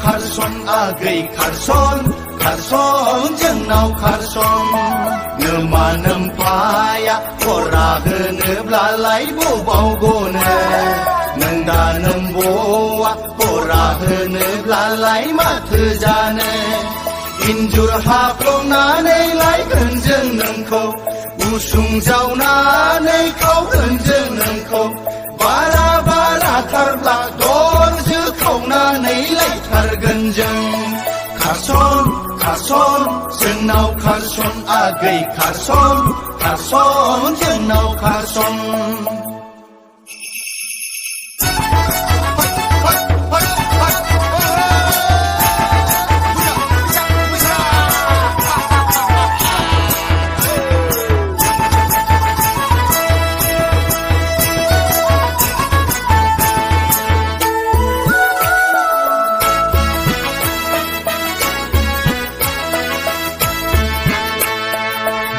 खारसन आगै खारसन खारसन जोंनाव खारसन नोमा नोमफाया खरा होनोब्लालाय बबाव गनो नों दा नोम्ब'आ खरा होनोब्लालाय माथो जानो इन्जुर हाफ्लंनानै लायगोन जों नोंखौ उसुं जावनानै खावगोन जों नोंखौ बारा बाराथारब्ला दरजो खावनानै लायथारगोन जों खारसन खारसन जोंनाव खारसन आगै खारसन खारसन जोंनाव खारसन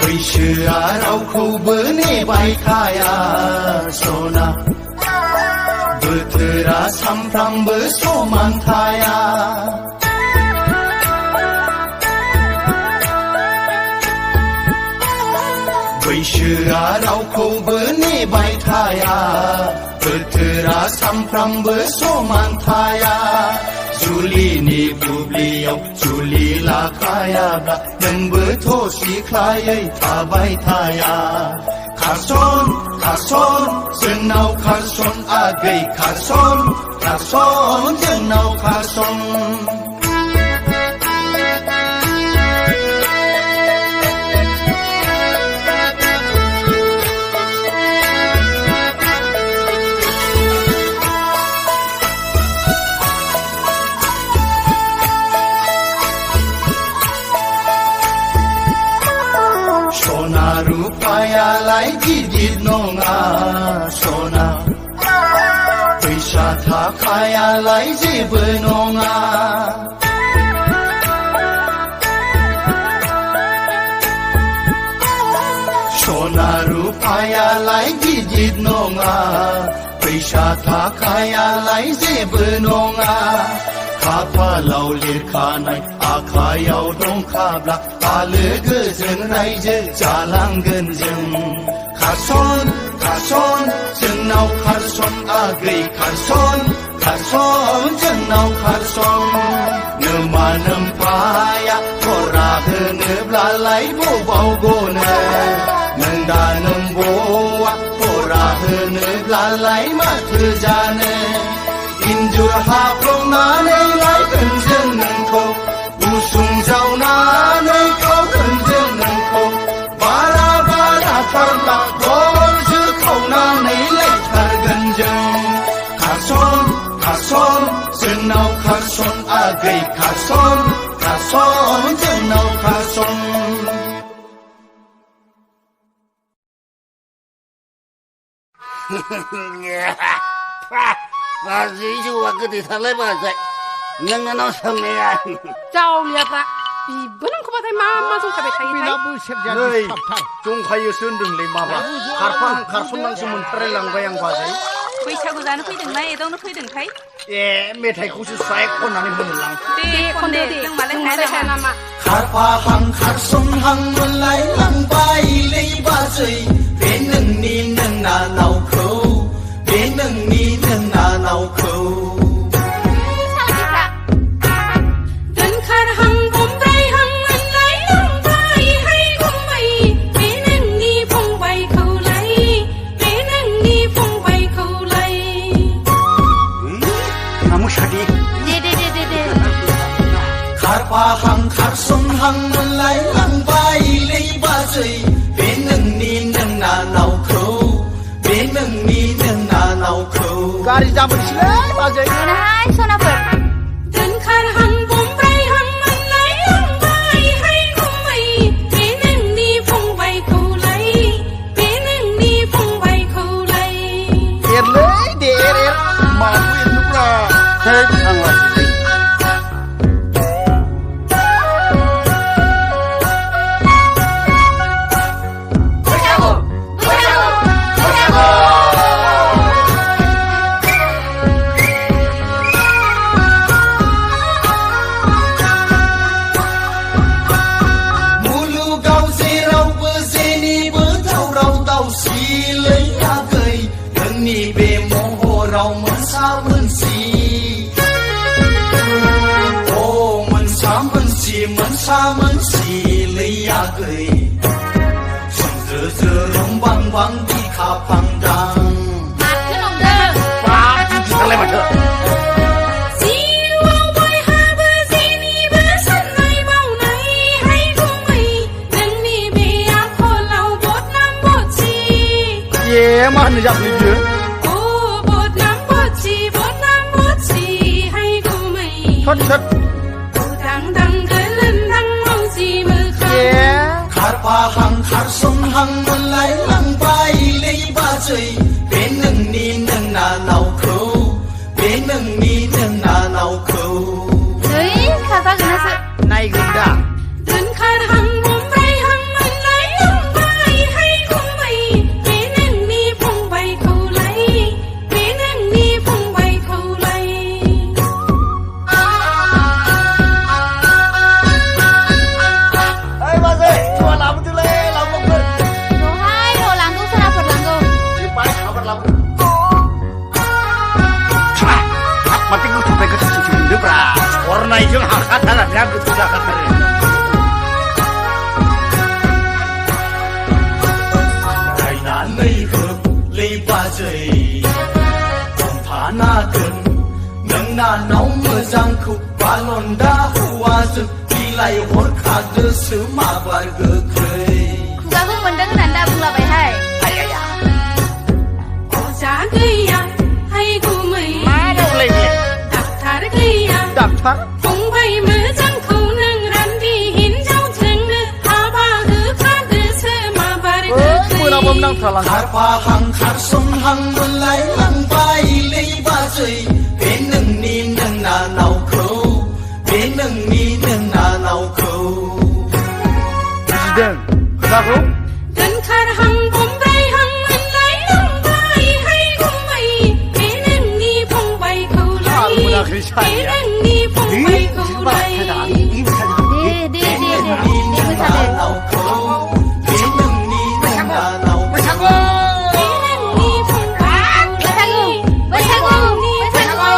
बैसोआ रावखौबो नेबाय थाया सना बोथोरा सामफ्रामबो समान थाया बैसोआ रावखौबो नेबाय थाया बोथोरा सामफ्रामबो समान थाया जुलिनि बुब्लियाव जुलि लाखायाब्ला नोंबोथ' सिख्लायै थाबाय थाया खारसन खारसन जोंनाव खारसन आगै खारसन खारसन जोंनाव खारसन सना रुपायालाय गिदिर नङा सना फैसा थाखायालाय जेबो नङा सना रुपायालाय गिदिर नङा फैसा थाखायालाय जेबो नङा खाफालाव लिरखानाय आखायाव दंखाब्ला आलो गोजोन रायजो जालांगोन जों खारसन खारसन जोंनाव खारसन आगै खारसन खारसन जोंनाव खारसन नोमा नोमफाया खरा होनोब्लालाय बबाव गनो नों दा नोम्ब'आ खरा होनोब्लालाय माथो जानो इन्जुर हाफ्लंनानै लायगोन जों नोंखौ उसुं जावनानै खावगोन जों नोंखौ बारा बाराथारब्ला दरजो खावनानै लायथारगोन जों खारसन खारसन जोंनाव खारसन आगै खारसन खारसन जोंनाव खारसन गाज्रि जौआ गोदैथारलाय बाजाय नोंनाव सोंनाया जावलियाफ्रा बिबो नोंखौबाथाय मा मा जंखाबाय थायोथाय जंखायोसो होनदोंलै माबा खारफां खारसननांसो मोनथारलायलांबाय आं बाजै बैसागु जानो फैदोंना एदावनो फैदोंथाय ए मेथाइखौसो स्राय खननानै होनोलां दे खनदे जों मालाय हाया नामा खारफाहां खारसनहां मोनलायलांबायलै बाजै बे नोंनि नोंना नावखौ बे नोंनि नोंना नावखौ खारफाहां खारसनहां मोनलायलांबायलै बाजै बे नोंनि नोंना नावखौ बे नोंनि नोंना नावखौ गारि जाबोनोसैलै बाजै मोनाहाय सनाफोर दोनखारहां बमब्रायहां मोनलायलांबायहाय गुमै बे नोंनि फंबायखौलाय बे नोंनि फंबायखौलाय एरलै दे एर माखौ एरनोब्रा थै आंलासै 门沙门喜雷呀对，生着着龙邦邦的卡胖张。 มาขึ้นลงเด้อ ป้ากินอะไรมาเถอะ จีว่าไว้หาเบอร์จีนี่เบอร์สันในเมาไหนให้กูไม่นั่งนี่เบียร์คนเราบดน้ำบดชี เย่มาหนึ่งจับเลยเยอะ โอ้บดน้ำบดชีบดน้ำบดชีให้กูไม่ ชัดชัด กูดังดังเกินเล่นดังเมาจีมือขา เย่ 卡尔巴行卡尔松行门来浪拜雷巴嘴，别能你能拿脑口，别能你能拿脑口。 เฮ้ยข้าฟังกันนะสิ นายกันด่า เดินขาดหังมุมไรหังมันไหลลงไปให้กูไม่เปนั่งนี่พงไปเขาไหลเปนั่งนี่พงไปเขาไหล ไอ้มาสิชัวร์ลำตัวเลยลำลงเลย โอ้ให้โหลังกูสนับสนุนกู ที่ไปเอาไปลำช่วยขับมาที่กูทำไปก็จะชิวๆหรือเปล่าorang naik juga hakat tanah dia betul dah kata dia. 在那内河雷巴嘴，恐怕那根能那脑么张口，把乱打呼啊子，比来我看的是马巴个亏。 กูกะพุ่งมันดังนั้นได้พุ่งเราไปให้ 哎呀呀， กูจะเกยให้กูไม่ มาดูเลยเนี่ย ดักทาร์เกย ดับทัก คงไปมือจังเขาหนึ่งรันที่หินเจ้าถึงนึกพาบ้าคือพาดื้อเชื่อมาบาร์ เอ เกอ อ ร์ มือเราบ่มนั่งทะลัง 卡尔巴行卡尔松行门来浪拜雷巴嘴，别能你能拿脑口，别能你能拿脑口。 เดินครับผม เดินขาดหังผมไรหังมันไหลลงไปให้กูไม่เปนั่งนี่พงไปเขาไหลเปนั่งนี่พงไปเขาไหล ดีดีดีดีดีมือสั่นเลย 脑口，别能你能拿脑口。 ไม่ใช่กูไม่ใช่กูไม่ใช่กู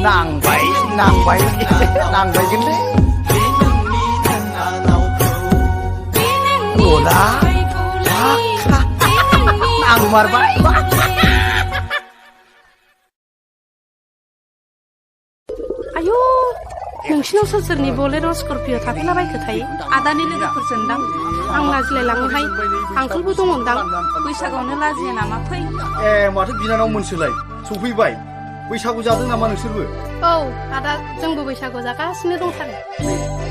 นั่งไปนั่งไปนั่งไปกันเลย 别能你能拿脑口。 โอ้ละนั่งมาบ้าง आयु नोंसिनाव सोर सोरनि बलेर' स्करपिय' थाफैलाबायखो थायो आदानि लोगोफोरजों दां आं लाजिलायलाङोहाय आंखोलबो दङदां बैसागआवनो लाजिया नामा फै ए माथो बिनानाव मोनसोलाय सफैबाय बैसागु जादों नामा नोंसोरबो औ आदा जोंबो बैसागु जागासिनो दंथारो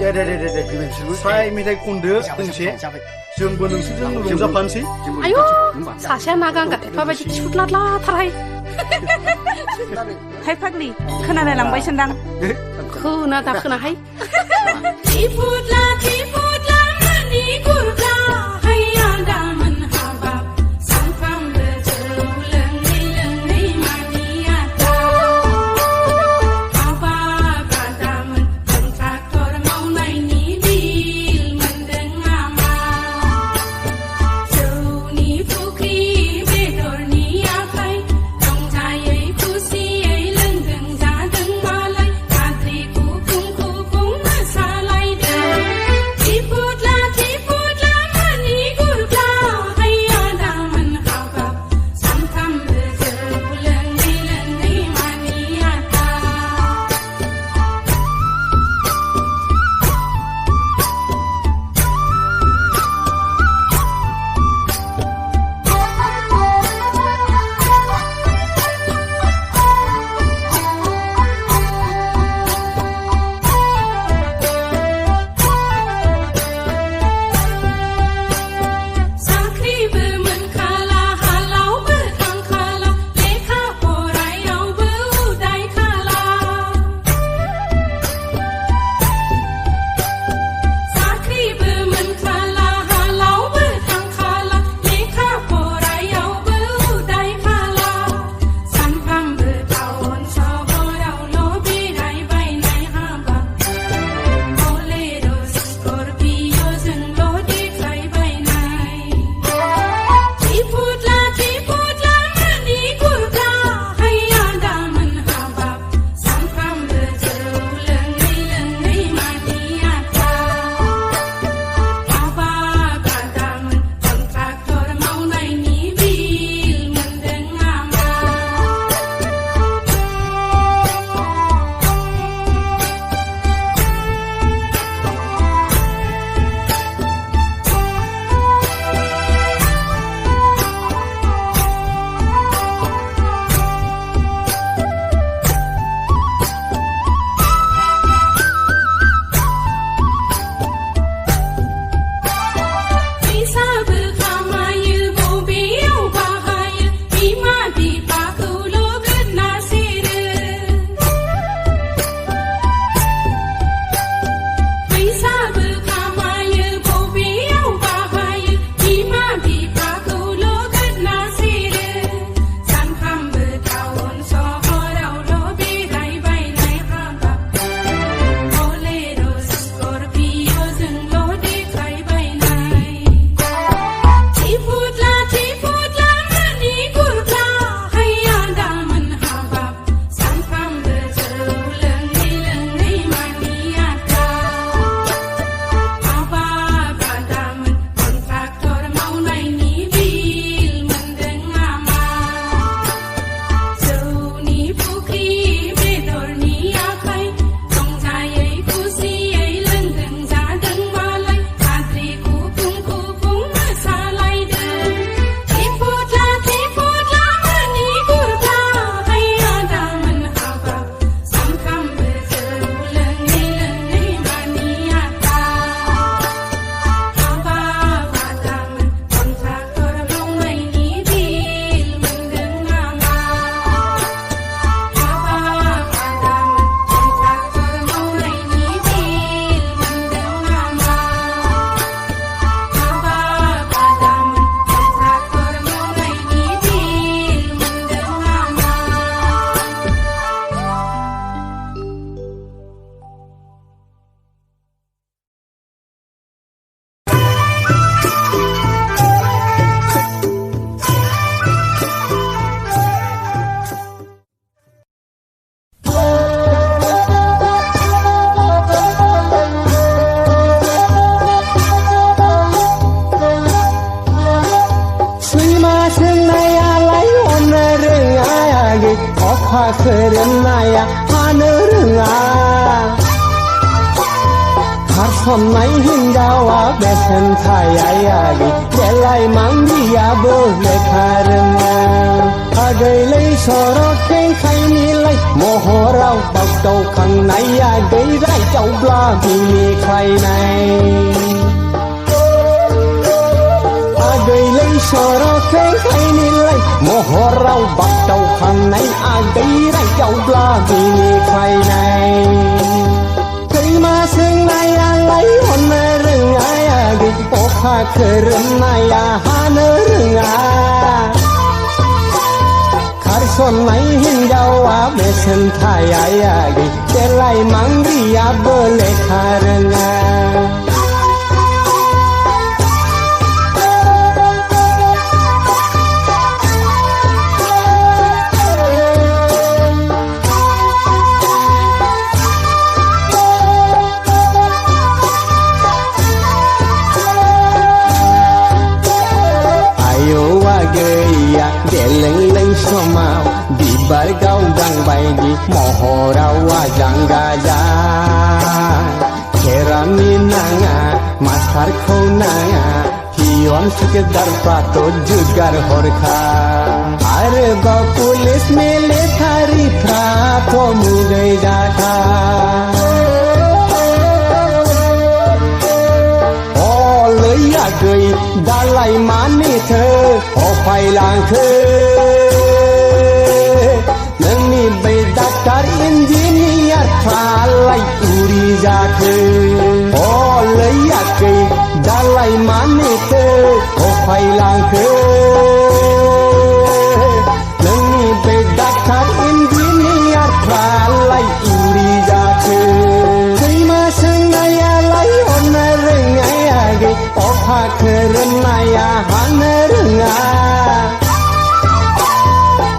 दे दे दे दे दे नोंसोरबो फ्राय मेथाइ खनदो दोंसे जोंबो नोंसोरजों रंजाफानोसै आयु सासेया ना गांगा थेफा बायदि खिफुदलादलाथारहाय हाय फाग्लि खोनालाय लांबाय सानदां खोना दा खोनाहायที่พูดลามันนี่กุรกาให้อาดามันหาบับสังฟังเดือเจอเรื่องในมานีอาดาอาบาบาดามันเป็นทรักทรเมาในนี้บิลมันเดินอามาเจ้านี่ผู้ครีเบดอร์นี่อาใครจงใจไอ้ผู้ซีไอ้เรื่องดึงจาดึงมาเลยอาตรีคู่คุ้งมาสาไลเดอที่พูดลา खोरोमनाया हानो रोङा खारसननाय हिनजावा बेसेन थायायागै देलाय मांगियाबो लेखा रोङा आगैलै सर'खें खायनिलाय महराव बागदावखांनाया गैरायदावब्ला बिनिखायनाय आगैलै सर'खें खायनिलाय महराव बागदावखांनाय आगैरायदावब्ला बिनिखायनाय खैमा सोंनायालाय हननो रोङायागै अखा खोरोमनाया हानो रोङा खारसननाय हिनजावा बेसेन थायायागै देलाय मांग्रियाबो लेखा रोङा गैया देलें समाव बिबार गावदां बायदि महराव आजां गाजा खेरानि नाङा मास्टारखौ नाङा हियन सुकेदारफ्राथ' जुगार हरखा आरोबाव पुलिस मिलिटारिफ्राथ' मुगै जाखा गै दालाय मानिथो अफायलांखो नोंनि बै डाक्टार इन्जिनियारफ्रालाय उरि जाखो लैयाखै दालाय मानिथो अफायलांखो नोंनि बै डाक्टार इन्जिनियारफ्रालाय उरि जाखो खैमा सोंनायालाय हननो रोङायागै अखा खोरोमनाया हानो रोङा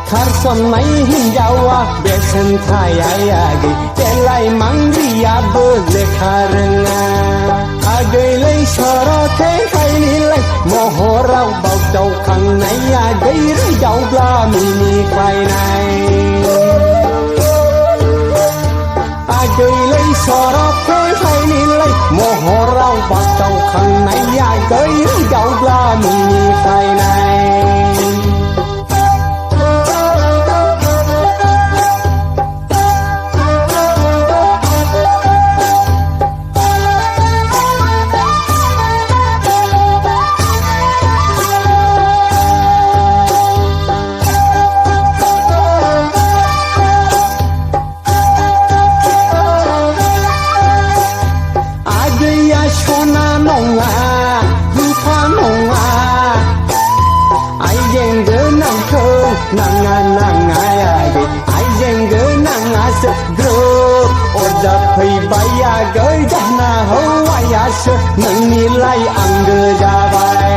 खारसननाय हिनजावा बेसेन थायायागै देलाय मांग्रियाबो लेखा रोङा आगैलै सर'खें खायनिलाय महराव बागदावखांनाया गैरायदावब्ला मिनिख्लायनाय आगैलै सर'खें खायनिलाय महराव बागदावखांनाया गैरायदावब्ला मिनिख्लायनाय सना नङा रुफा नङा आइजें गोनांखौ नाङा नाङायागै आइजें गोनाङासो ग्रोब अरजा फैबायागै दाना हौवायासो नोंनिलाय आंगो जाबाय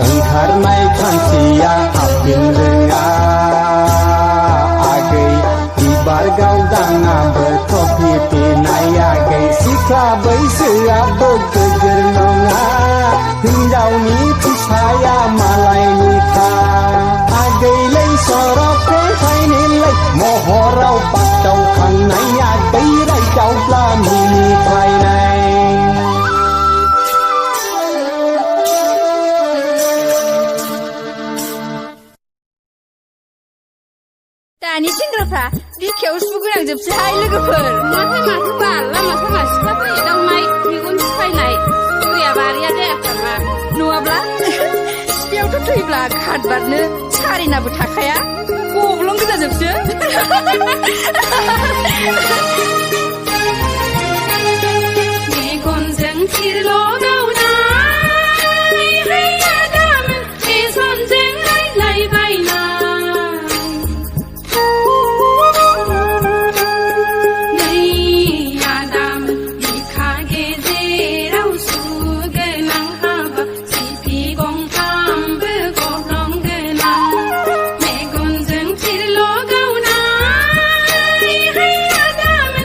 ओंखारनाय खान्थिया हाबफिन रोङा आगै बिबार गावदाङाबो कफि पिनायागै सिख्ला बैसोआबो गोजोर नङा हिनजावनि फिसाया मालायनिखा आगैलै सर'खें खायनिलाय महराव बागदावखांनाया गैरायदावब्ला मिनिख्लायनाय दानि सेंग्राफ्रा बिखायाव सुगोनांजोबसैहाय लोगोफोर माथो बाल लामा सामा सिख्लाफोर एदावनाय मेगन साफायनाय गैया बारिया जायाखैमा नङाब्ला सिफियावथ' थैब्ला खारबारनो सारेनाबो थाखाया गब्लं गोजाजोबसो मेगनजों थिरल' गावनाय हैया गामोन मेगनजों रायज्लायबायना मेगनजों थिरल' गावनाय हैया गामोन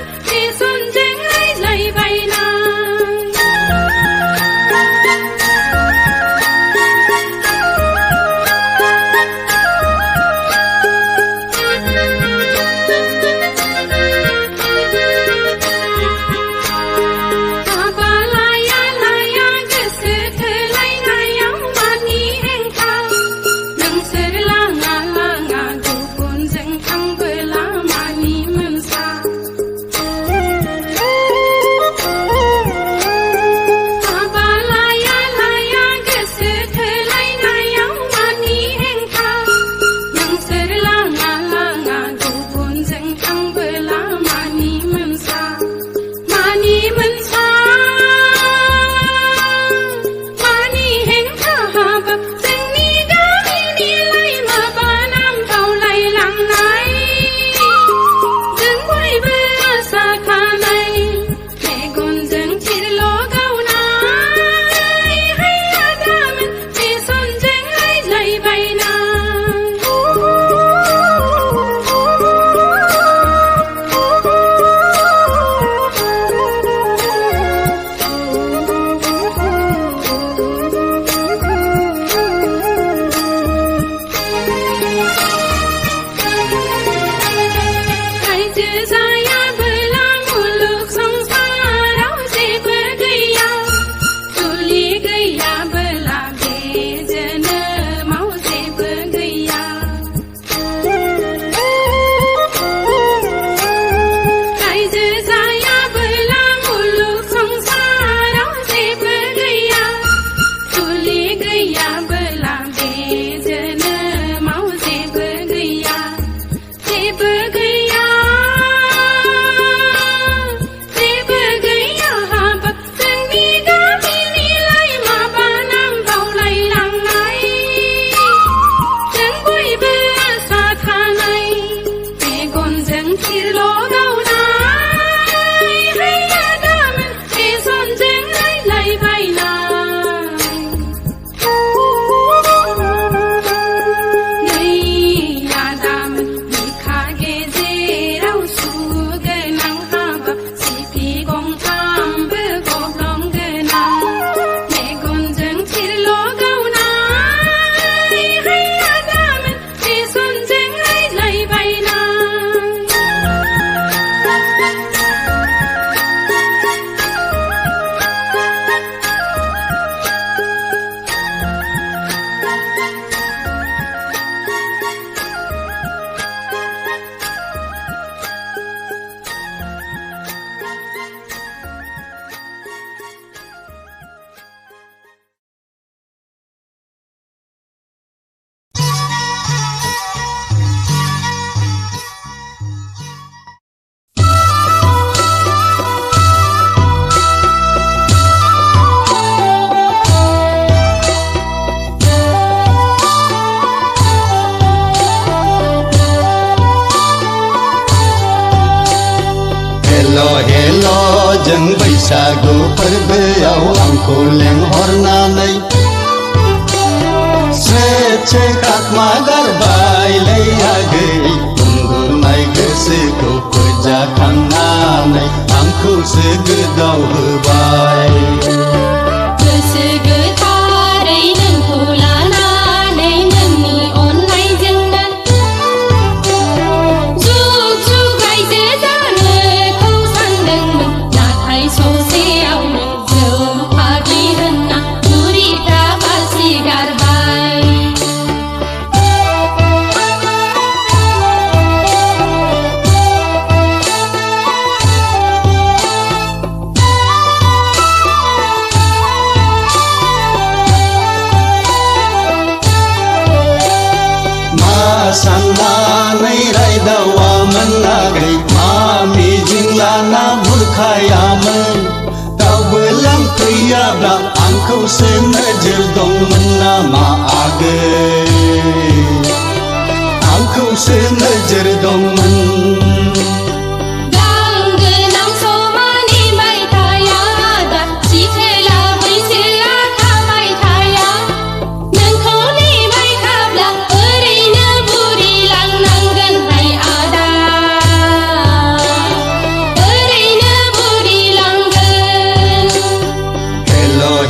हेल' जों बैसागु फोरबोआव आंखौ लेंहरनानै स्रे खाखमा गारबायलै आगै उन्दुनाय गोसोखौ फोजाखांनानै आंखौसो गोदाव होबाय गोसो गोथारै नोंखौ लानानै नोंनि अननायजोंनो जुग जुग रायजो जानोखौ सानदोंमोन नाथाय ससेयावनो जौ फाग्लि होनना बुरिफ्रा बासि गारबाय साननानै रायदावामोन आगै मा मिजिं लाना बुरखायामोन दावबो लांफैयाब्ला आंखौसो नोजोर दंमोन नामा आगै आंखौसो नोजोर दंमोन गांगोनां समानि मायथाइया दा सिथेला बैसोआ थाबाय थाया नोंखौ नेबाय थाब्ला ओरैनो बुरिलांनांगोनहाय आदा ओरैनो बुरिलांगोन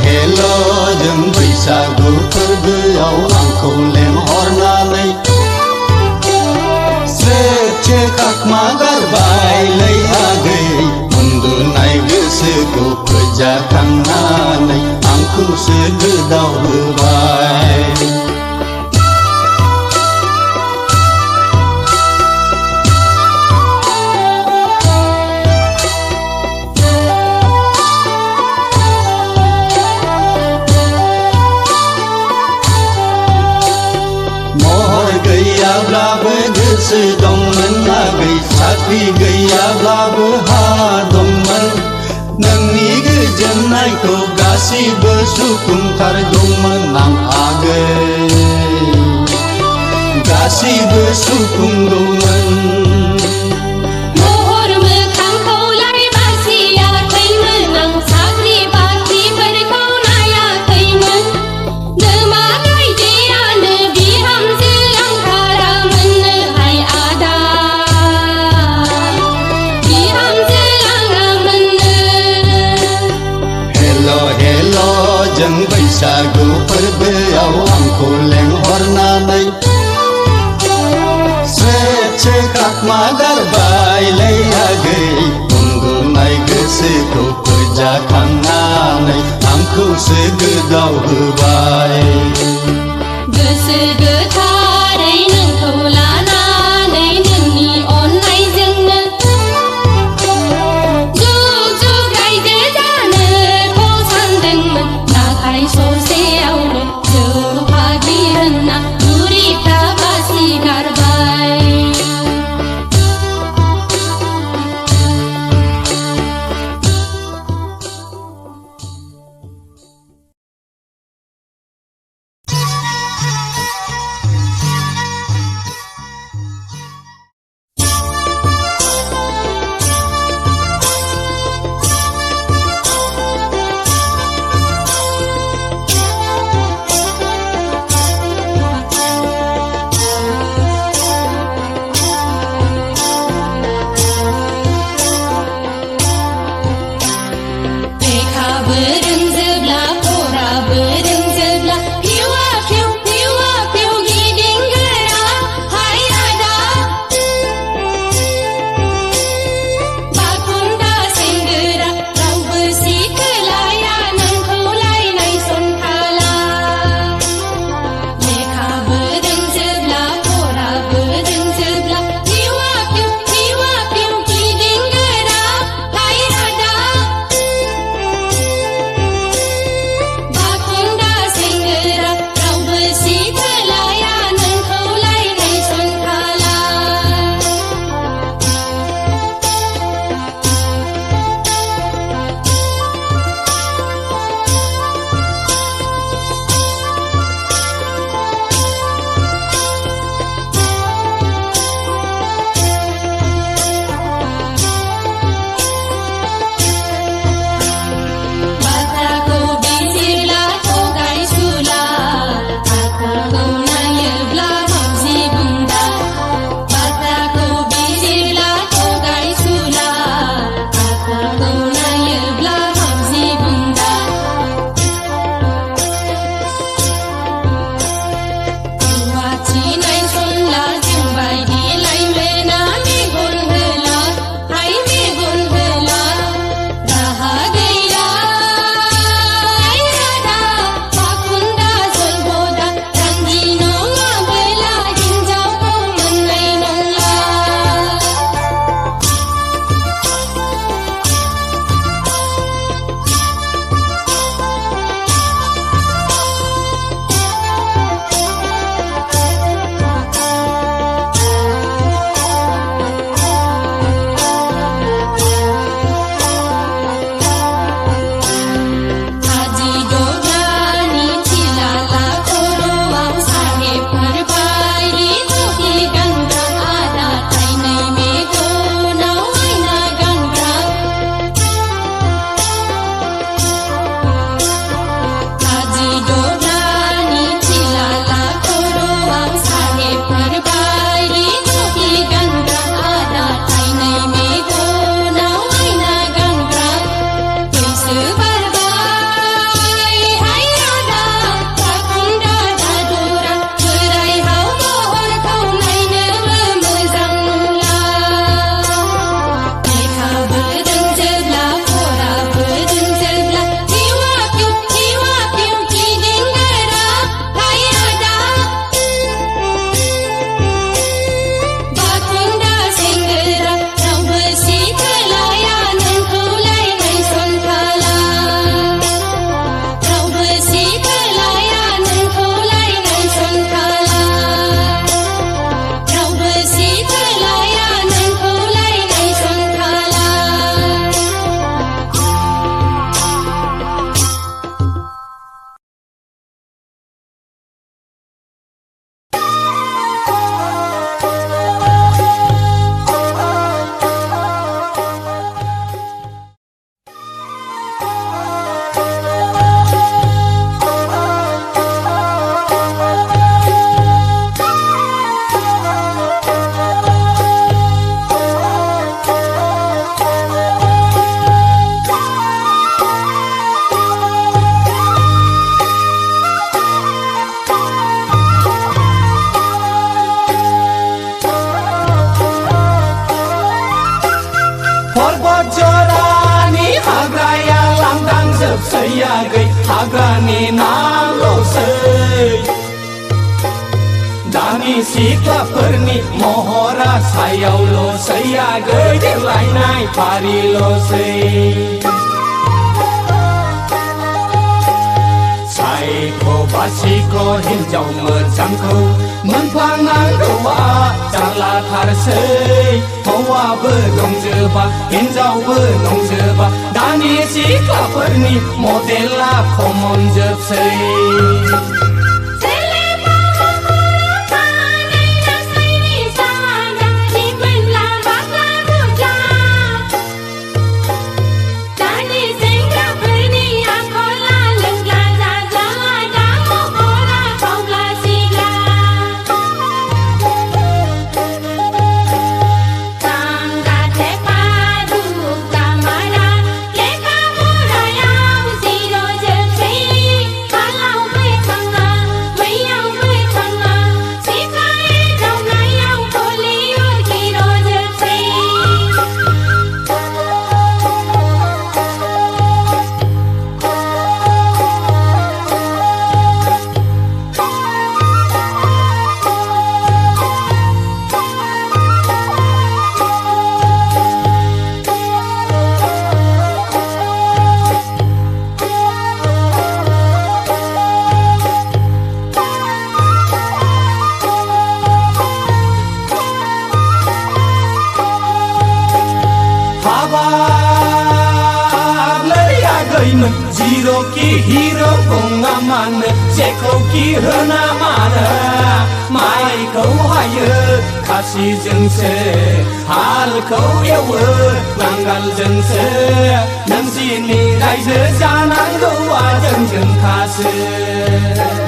हेल' जों बैसागु फोरबोआव आंखौ लेंहरनानै स्रे खाखमा गारबायलै आगै उन्दुनाय गोसोखौ फोजाखांनानै आंखौसो गोदाव होबाय महर गैयाब्लाबो गोसो दंमोन आगै साख्रि गैयाब्लाबो हा दंमोन नोंनि गोजोननायखौ गासिबो सुफुंथारगौमोन आं आगै गासिबो सुफुंगौमोन महर मोखांखौलाय बासियाखैमोन आं साख्रि बाख्रिफोरखौ नायाखैमोन नोमा गायदेयानो बिहामजो लांथारामोननोहाय आदा बिहामजो लाङामोननो हेल' जों बैसागु फोरबोआव आंखौ लेंहरनानै स्रे खाखमा गारबायलै आगै उन्दुनाय गोसोखौ फोजाखांनानै आंखौसो गोदाव होबाय गोसो गोथारै नोंखौ लानानै नोंनि अननायजोंनो जुग जुग रायजो जानोखौ सानदोंमोन नाथाय ससेयावनो जौ फाग्लि होनना बुरिफ्रा बासि गारबाय पर्वत जरानि हाग्राया लांदां जोबसैयागै हाग्रानि नामल'सै दानि सिख्लाफोरनि महरा सायावल'सैयागै देलायनाय फारिल'सै सायख' बासिख' हिनजाव मोजांखौ मोनफ्लांनांगौआ जारलाथारसै हौवाबो दंजोबा हिनजावबो दंजोबा दानि सिख्लाफोरनि मडेला खमन जोबसै Zero ki hero bunga mana Jeko ki hana mana Mai kau haya Kasih jengse Hal kau yawa Langgal jengse Nang sini raise janang gua jeng jeng kasih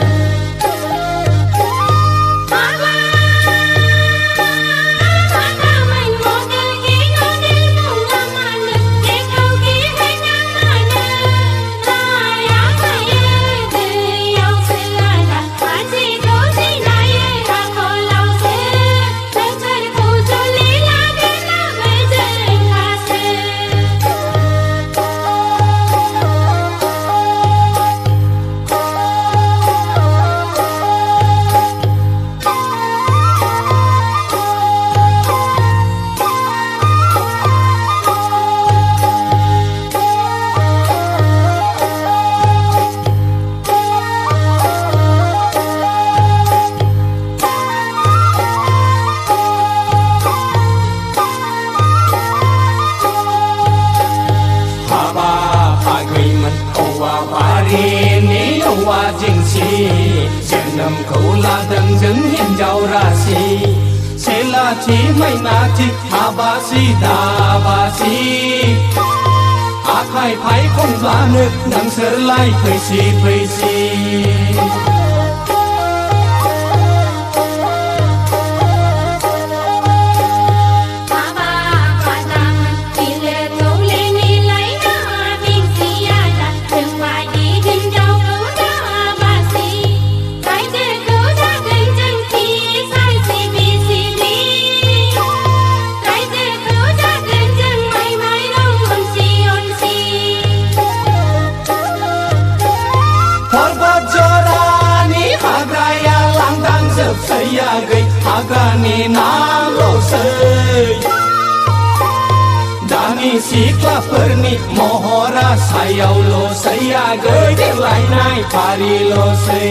जोनोमखौ लादों जों हिनजाव रासि सेलाथि मैनाथि हाबासि दाबासि आखाइ फायखनब्लानो नोंसोरलाय फैसि फैसि जोबसैयागै हाग्रानि नामल'सै दानि सिख्लाफोरनि महरा सायावल'सैयागै देलायनाय फारिल'सै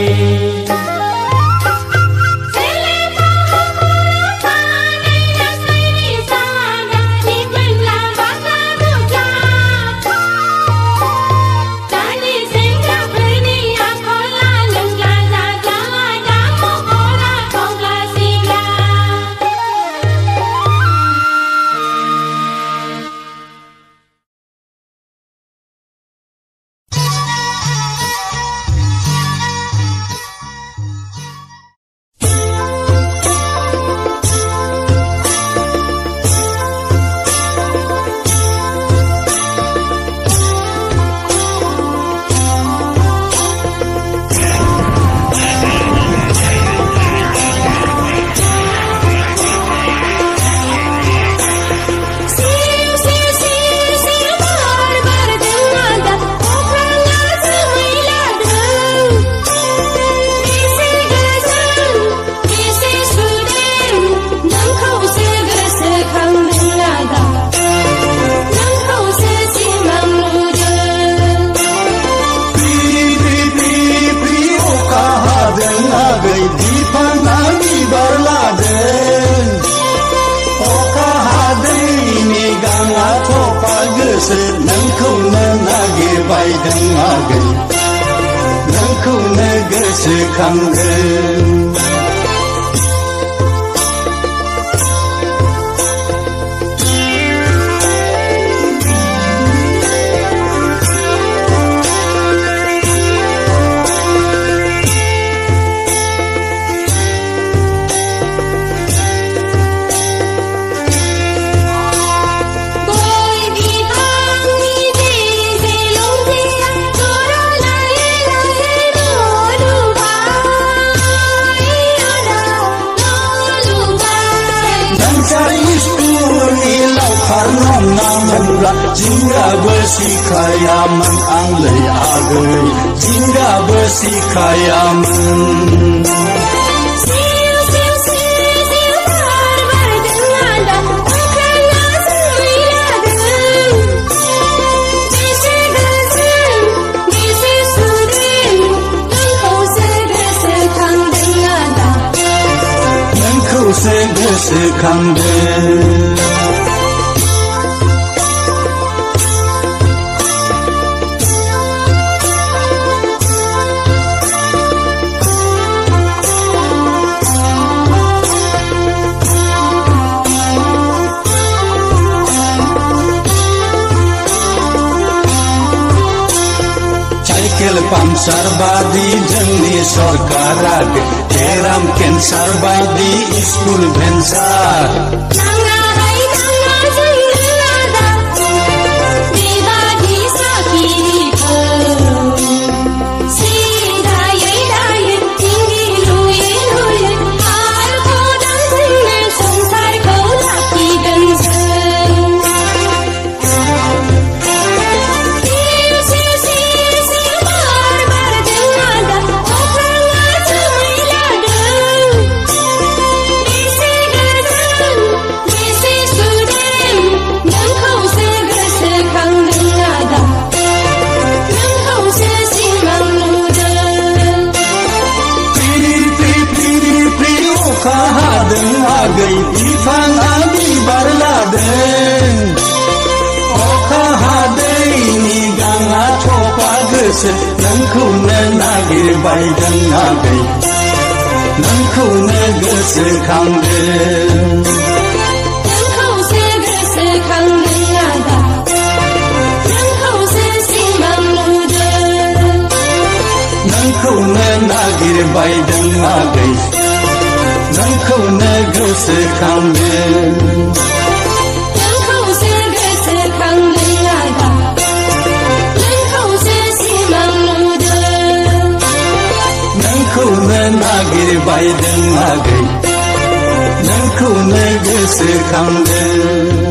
गोसो नोंखौनो नागिरबायदों आगै नोंखौनो गोसोखांदों Jinggaबो सिखायामोन आंलै आगै Jinggaबो सिखायामोन नोंखौसो गोसोखांदों पाम्पसार बादि जोंनि सरकारा बेराम केन्सार बायदि स्कुल भेन्सार आगै बिफाङा बिबार लादों अखा हादैनि गाङा थफा गोसो नोंखौनो नागिरबायदों आगै नोंखौनो गोसोखांदों नोंखौसो गोसोखांदों आदा नोंखौसो सिमां नुदों नोंखौनो नागिरबायदों आगै नोंखौनो गोसोखांदों नोंखौसो गोसोखांदों आदा नोंखौसो सिमां नुदों नोंखौनो नागिरबायदों आगै नोंखौनो गोसोखांदों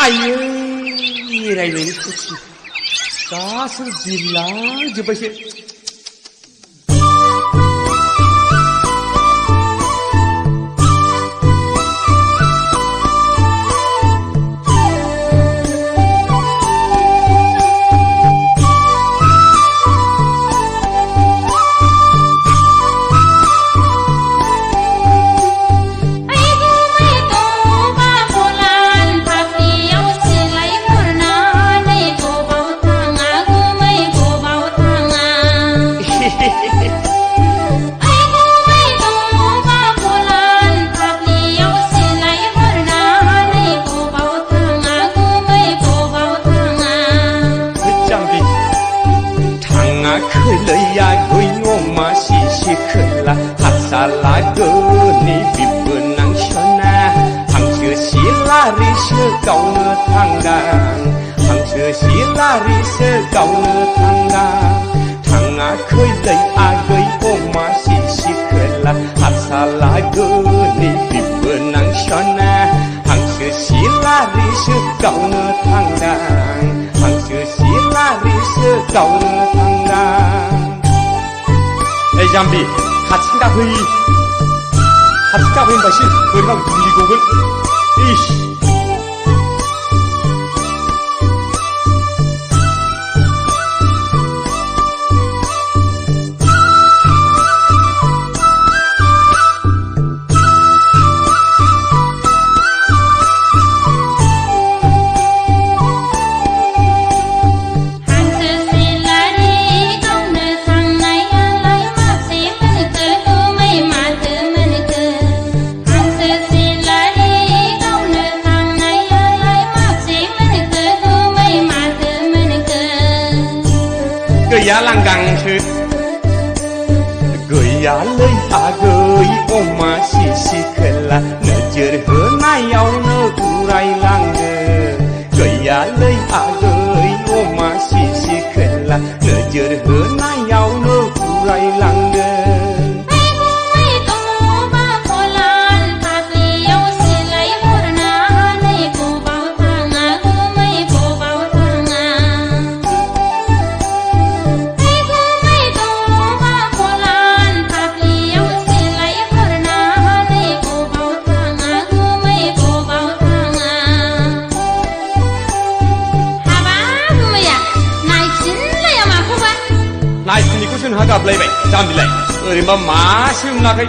आयै रायलायनो सखि गासैबो बिरलांजोब्बायसो लागोनि बिबोनांसना हांसो सिलारिसो गावनो थांदां हांसो सिलारिसो गावनो थांदां थाङाखैलै आगै अमा सिसि खोला हारसा लागोनि बिबोनांसना हांसो सिलारिसो गावनो थांदां हांसो सिलारिसो गावनो थांदां ए जाम्बि हारसिं गाहै होनबासो बोरैबा गुलि गगोन इस गैया लांगांसो गैयालै आगै अमा सिसि खोला नोजोर होनायावनो उरायलाङो गैयालै आगै अमा सिसि खोला नोजोर होनायावनो उरायलाङो नायफिनिखौसो नोंहा गाबलायबाय जाम्बिलाय ओरैनोबा मासे मोनाखै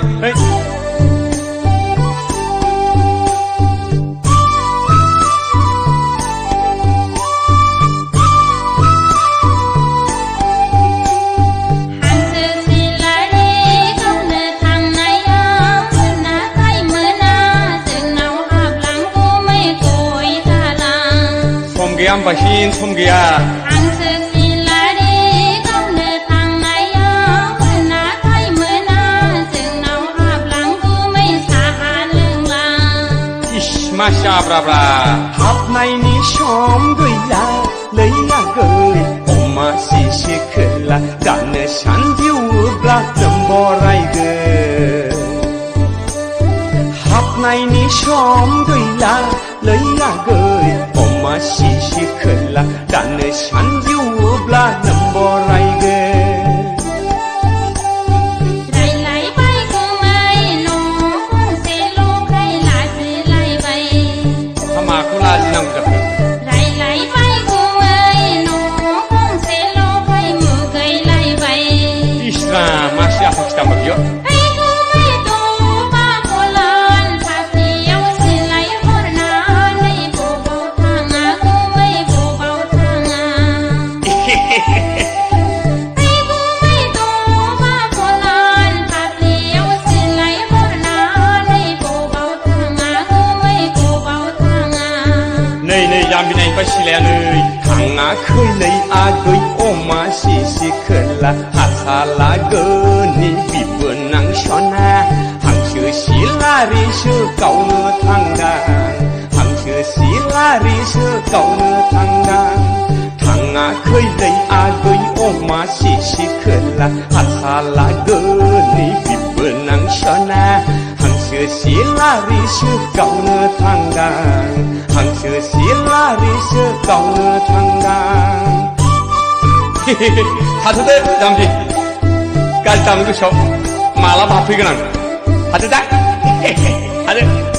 सम गैया होनबासिन सम गैया मासा ब्राब्रा हाबनायनि सम गैला लैयागै अमा सिसि खोला दानो सानदिउब्ला जोंबरायगोन हाबनायनि सम गैला लैयागै अमा सिसि खोला दानो सानदिउब्ला जोंबरायगोन masih apa kita bagi जाम्बि नायबाय सिलायानै थाङाखैलै आगै अमा सिसि खोला हारसा लागोनि बिबोनांसना हांसो सिलारिसो गावनो थांदां हांसो सिलारिसो गावनो थांदां थाङाखैलै आगै अमा सिसि खोला हारसा लागोनि बिबोनांसना हांसो सिलारिसो risu gauna tanggang hangsö sila risu gauna tanggang 하트들 잠시 까지 담은 거 셔. 말아 바쁘게 난 하트다 하트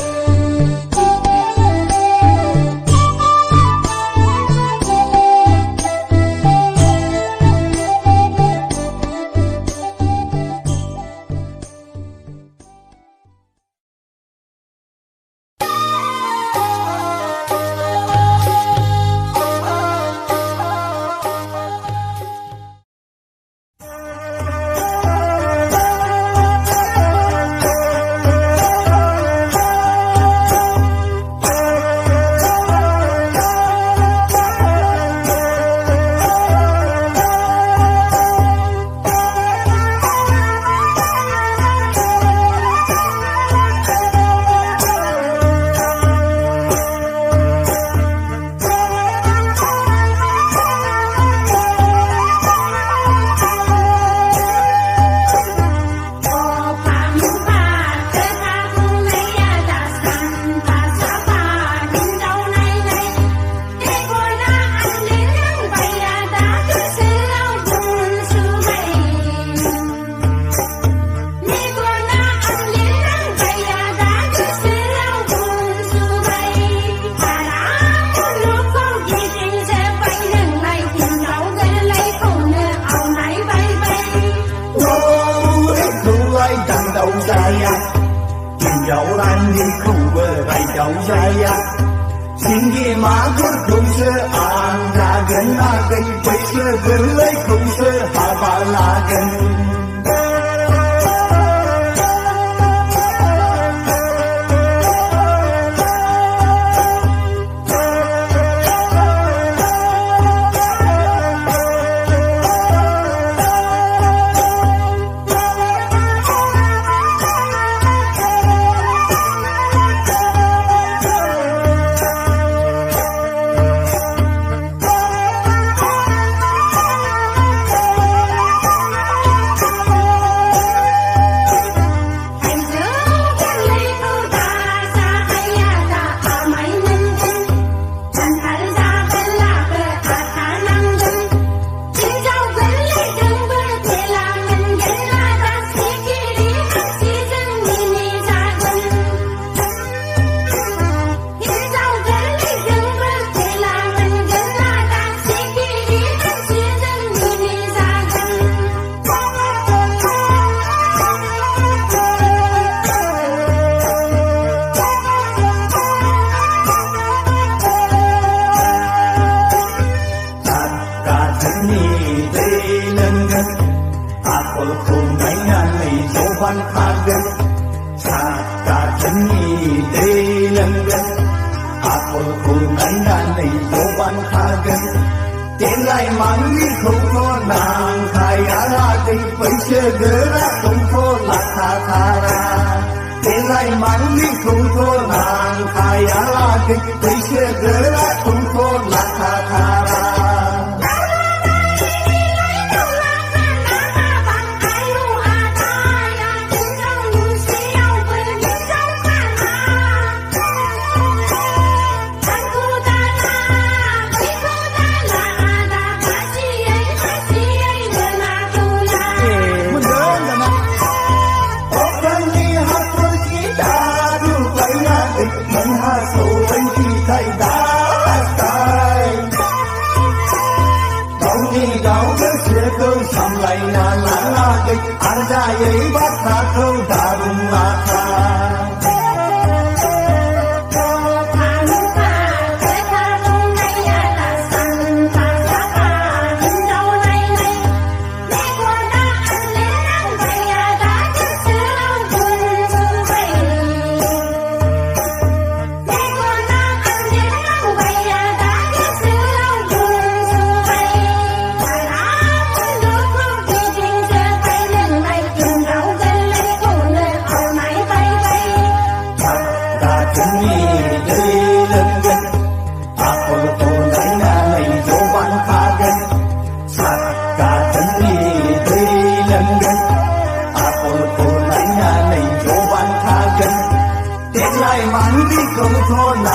来忙的狗托囊，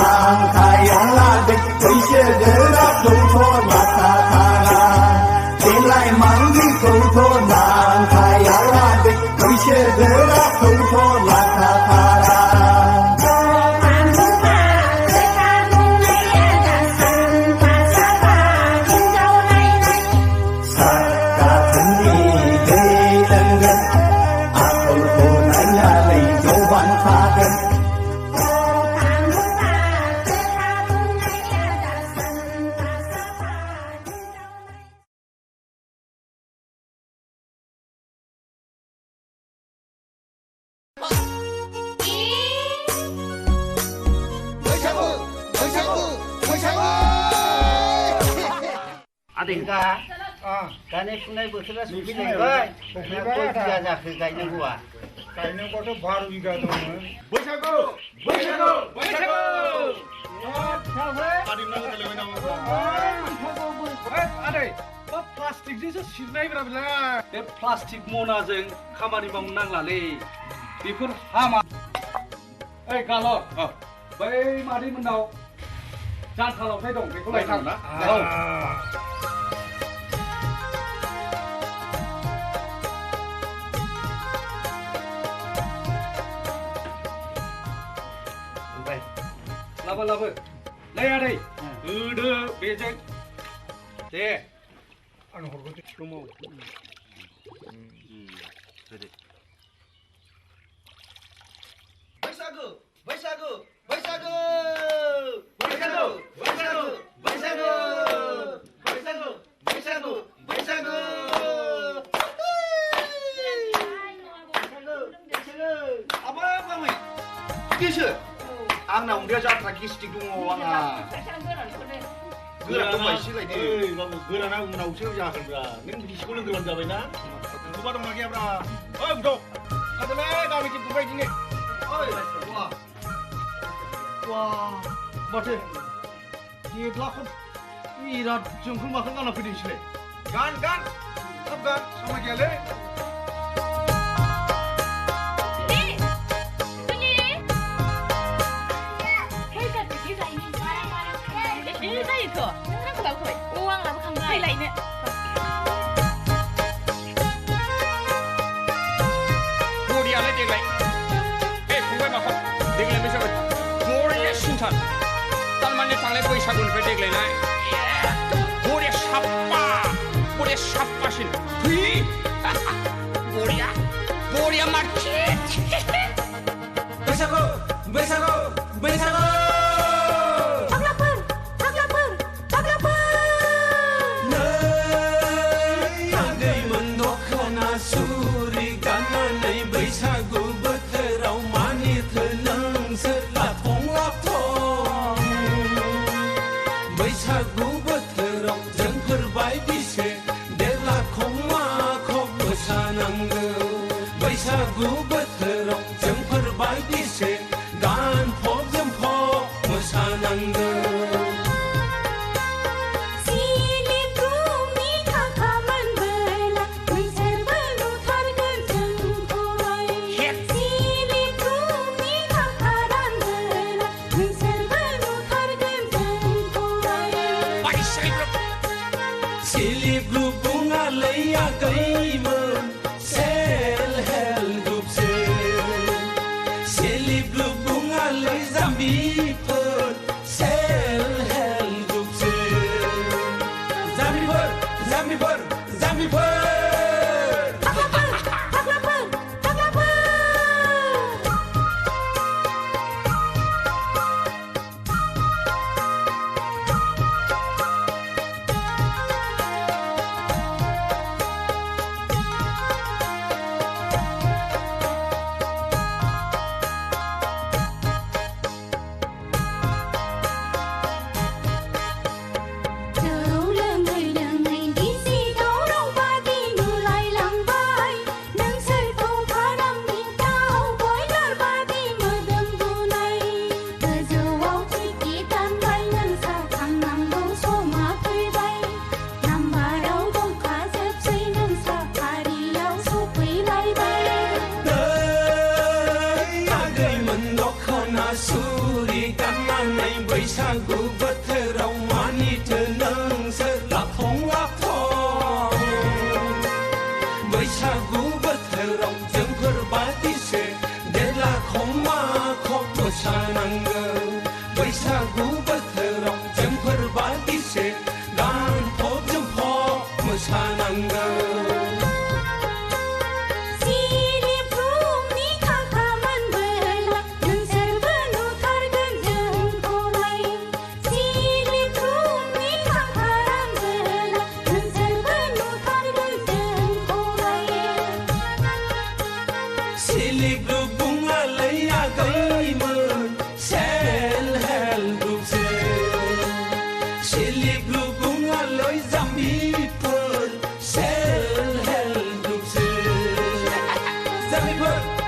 太阳拉的这些人啊狗托拉塔塔啦。天来忙的狗托囊，太阳拉的这些人啊狗托拉塔塔啦。आदैगा गायनाय फुनाय बोथोरा सफैलायबाय गय बिगा जाखो गायनांगौआ गायनांगौआथ' 12 बिगा दंमोन बैसागु बैसागु बैसागु आदै प्लास्टिकजोंसो सिबनायब्रा बेलाय बे प्लास्टिक मनाजों खामानि मावनो नांलालै बेफोर हामा ओइ गाल' बै मादै मोननाव जान्था लावथाय दं बेखौ लायनांगौ ना लाबो लाबो नै आदै होदो बेजों दे आं हरगोन दङ बैसागु बैसागु बैसागु बैसागु बैसागु बैसागु बैसागु बैसागु बैसागु apa bang gisो आंना उन्दैया जात्रा गिस्टिक दङ आंहा गोरा दंबा एसे लायदो गोराना उनावसो जागोनब्रा नों बिदिखौ लोंग्रोबानो जाबायना गुबा दंना गैयाब्रा ओइ बुद' खादोलाय गामिथिं गुरबाय दिनै ओइ वा माथो जेब्लाखौ बिराद जोंखौ माखौ गानना फैदों नोंसोरलाय गान गान थाब गान समाय गैयालै बरियालाय देग्लाय फंबाय माखा देग्लाय बैसागु बरिया सिन्थार थारमाने थांनाय बैसागुनिफ्राय देग्लायनाय बरिया साफ्फासिन बरिया बरिया मार्केट बैसागु बैसागु बैसागु बैसागु बोथोराव जोंफोर बायदिसे गानफब जोमफब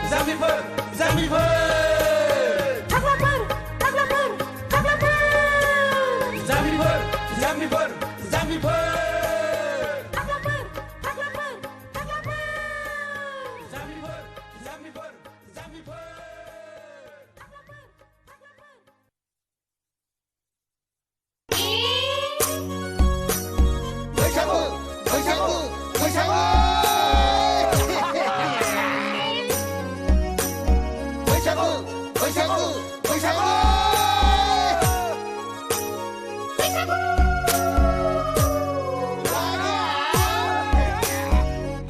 जाम्बिफोर जाम्बिफोर फाग्लाफोर फाग्लाफोर फाग्लाफोर जाम्बिफोर जाम्बिफोर जाम्बिफोर फाग्लाफोर फाग्लाफोर फाग्लाफोर जाम्बिफोर जाम्बिफोर जाम्बिफोर बैसागु बैसागु बैसागु बैसागु बैसागु बैसागु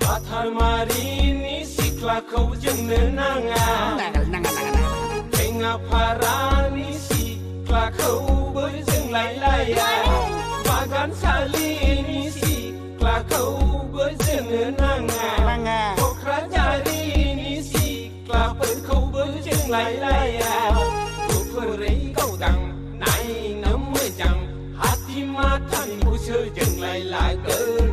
Patharmarini siklakau jengno nanga Tenga parani siklakau berjenglai laya Bagan salini siklakau berjengo nanga Kokrajarini siklakau berjenglai laya Kuperai kau dang nai namejang Hati mataniku sejenglai lagen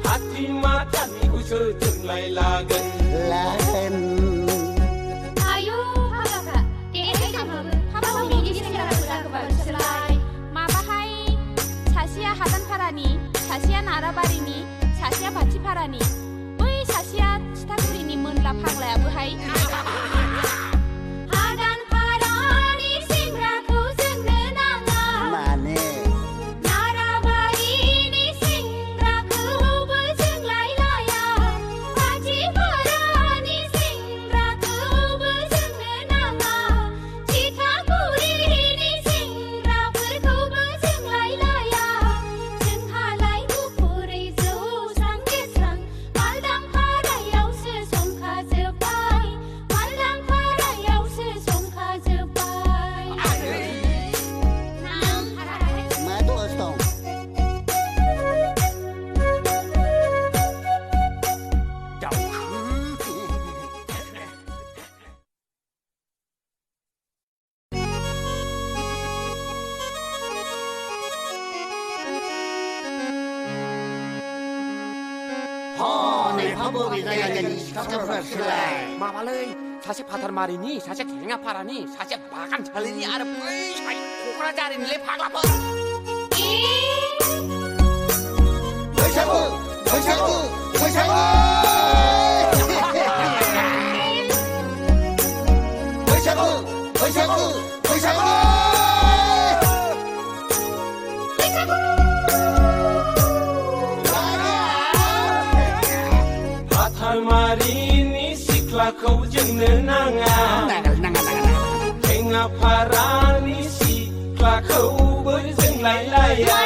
Hati mataniku sejenglai lagen lain Ayo हाबाफ्रा देखाय थांबाबो हाबाखौ बिनि सेंग्राफोरा गोबां सोलाय माबाहाय सासेया हादानपारानि सासेया नाराबारिनि सासेया बाथिपारानि बै सासेया थिथागुरिनि मोनला फाग्लायाबोहाय हादानपारानि सेंग्राखौ जोंनो नाङा माने नाराबारिनि सेंग्राखौबो जोंलाय लाया बाथिपारानि सेंग्राखौबो जोंनो नाङा थिथागुरिनि सेंग्राफोरखौबो जोंलाय लाया जोंहालाय गुफुरै जौस्रां गेस्रां मालदांपारायावसो संखाजोब्बाय मालदांपारायावसो संखाजोब्बाय मा दस दं हनै फाबोरै जायगानि सिख्लाफोरा सोलाय माबालै सासे फाथारमारिनि सासे थेङापारानि सासे बागानसालिनि आरो बै क'क्राझारनिलै फाग्लाफोर बैसागु बैसागु बैसागु बैसागु बैसागु बैसागु Patharmarini siklakau jengno nanga Tengaparani siklakau berjenglai laya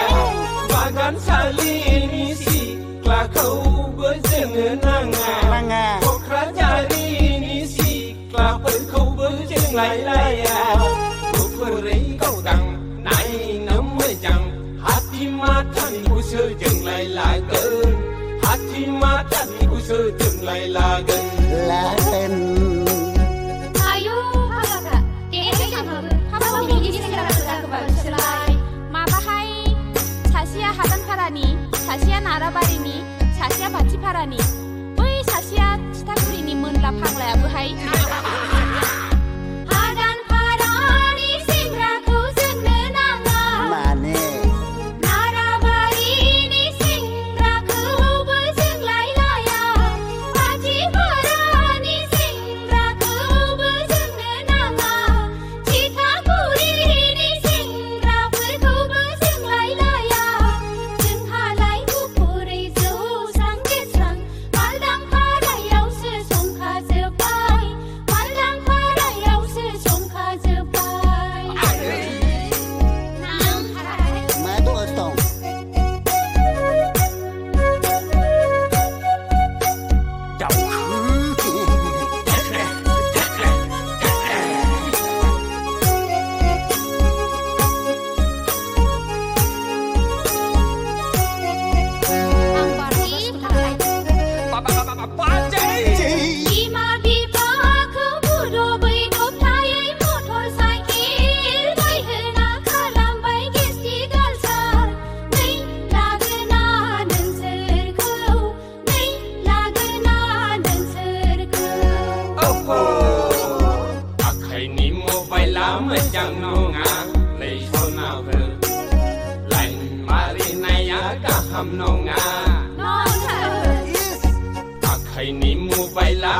Bagan salini siklakau berjengo nanga Kokrajarini siklakau berjenglai laya Kuperai kau dang nai namejang Hati mataniku sejenglai lagen Hati mataniku sejenglai lagen lain Ayo हाबाफ्रा देखाय थांबाबो हाबाखौ बिनि सेंग्राफोरा गोबां सोलाय माबाहाय सासेया हादानपारानि सासेया नाराबारिनि सासेया बाथिपारानि बै सासेया थिथागुरिनि मोनला फाग्लायाबोहाय हादानपारानि सेंग्राखौ जोंनो नाङा माने नाराबारिनि सेंग्राखौबो जोंलाय लाया बाथिपारा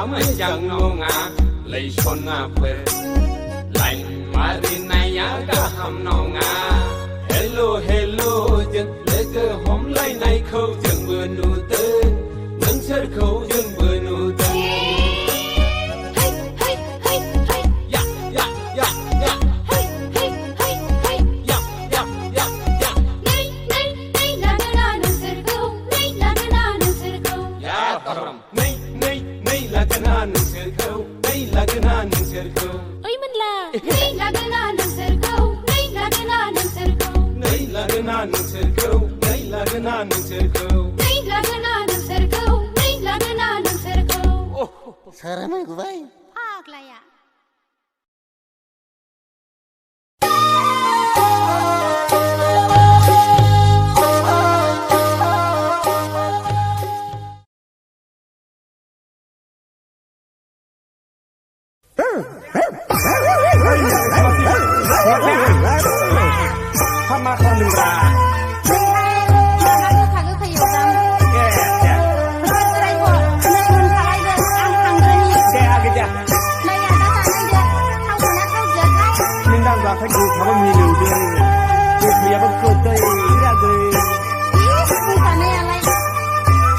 mới chẳng ngô ngà lấy son ngà phê lạnh mà đi này á cả hầm nọ ngà hello hello chân lê cơ hôm nay này khâu chân vừa nụ tên nâng sơ khâu chân vừa nụ tên ya ya ya ya Hey, hey, hey, hey. ya ya ya ya Nay, nay, nay, la la la nang sergau. Nay, la la la nang sergau. ya taram nay nay nay là cái na nâng sơ khâu nay là cái na nâng sơ khâu Oi man la. Nay, la la la nang sergau. Nay, la la la nang sergau. nay là cái na nâng sơ khâu nay là cái na nâng sơ khâu Nay, la la la nang sergau. Nay, la la la nang sergau. Saramai ku vai. Aglaya. Sama Sandra. Mình đang vào khách du thám mình nhiều đường. Việc gì bằng cơ tây ra rồi. Mình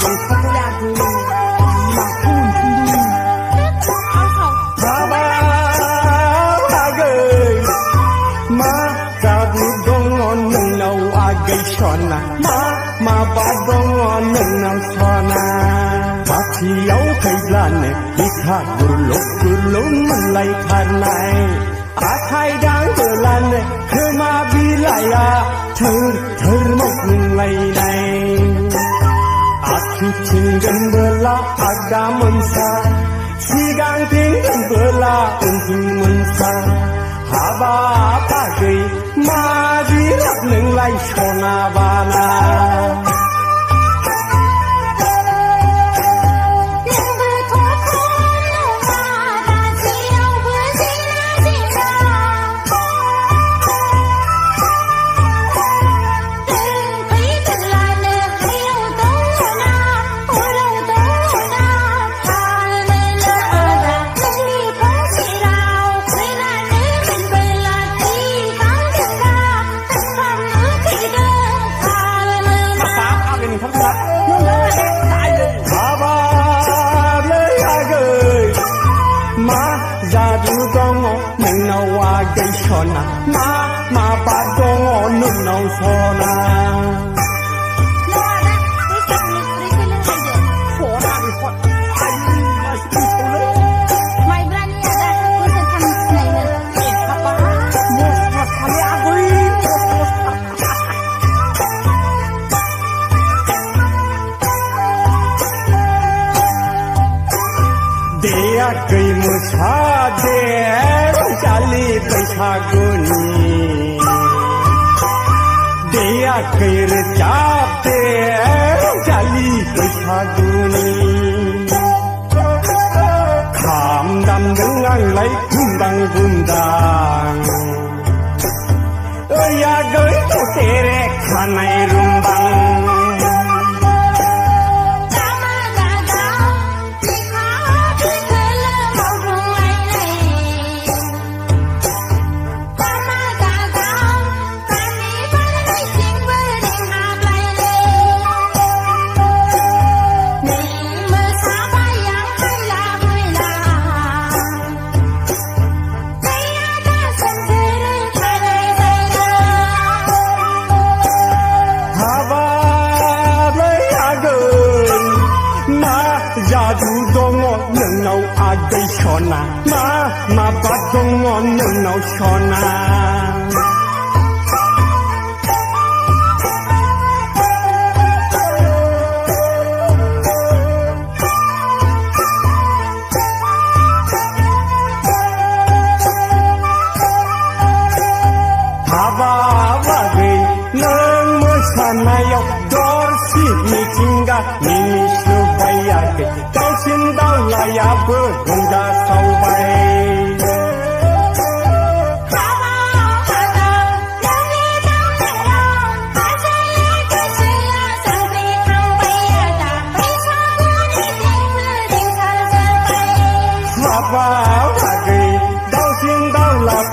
không có ra rồi. Mà không đi. Ba ba gơi. Ma ra bu dong on nang nau agai shona. Ma ba dong on nang nau shona. Ba thi yau khai lan ne. Ikha gurlo man lai khan nai. A khai dang lan ne. Khma bi lai ya. Thur mok lai nai. Aku tinggal bela ada mensa. Sigang tinggal bela untung mensa. Haba pakai majirat nenglai sona bala. Ma ba dong nung nau sona. Sona di pot. Ayu masih solo. Mai berani ada urusan naik. Apa? Mau kali aku. Dia kei musa dia jali baisaguni. Dia kei recap dia jali baisaguni. Kham dam dengan lai kumbang gundang. Ya goi tu tere khanai rumbang. Jadu dongo nang nau agai shona. Ma ba dongo nang nau shona. Haba bagai nang mesana yok dorsi mitingga mimislu bayake. Kau sindau layak bergunda saubai.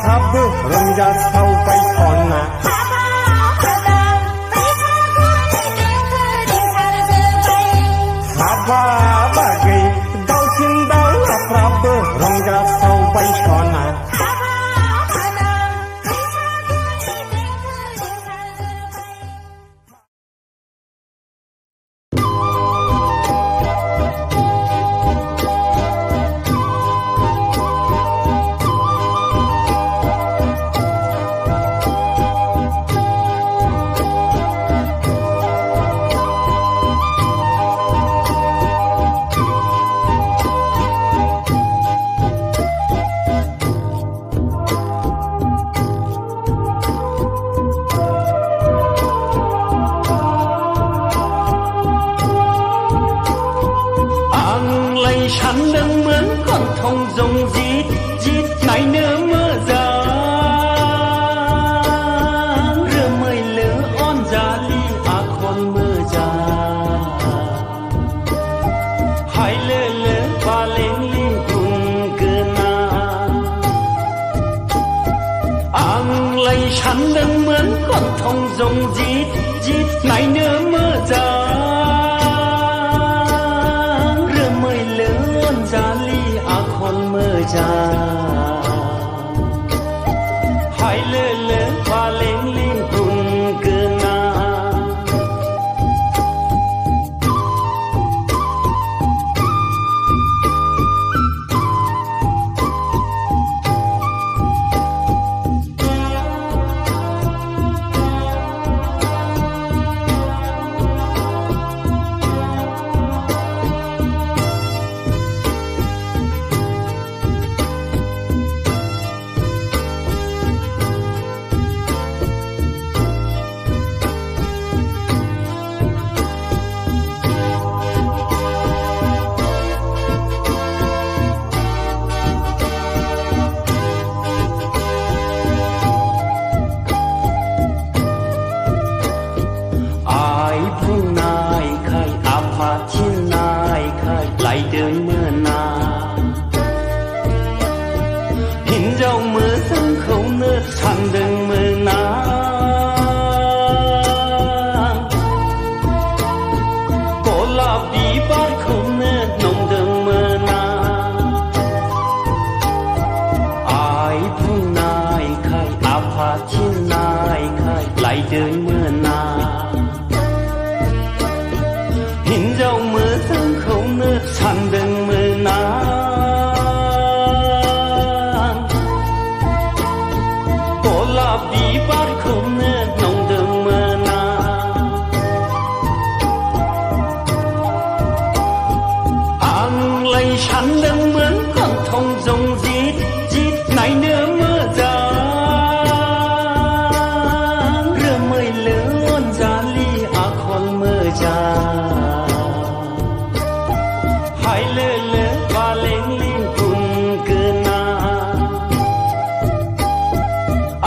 फ्राबो रंजासावबाय सना हाबा बागै दाउसिन दाउलाफ्राबो रंजासावबाय सना सानदोंमोन गन्थंजों जित जित नायनो मोजां रोमैलो अनजालि आखल मोजां हायलोलो बालेंलि गुन गोनां आंलाय सानदोंमोन गन्थंजों जित जित नायनो मोजां जालि आखल मोजां हायलोलो बालेंलि गुन गोनां लायदोंमोना हिन्जाव मोजांखौनो सानदोंमोना गलाब बिबारखौनो नंदोंमोना आइ बुंनायखाय आफा थिननायखाय लायदोंमोना हिन्जाव मोजांखौनो सानदोंमोना गलाब बिबारखौनो नंदोंमोना आंलाय सानदोंमोन गन्थंजों जित जित नायनो मोजां रोमैलो अनजालि आखल मोजां हायलोलो बालेंलि गुन गोनां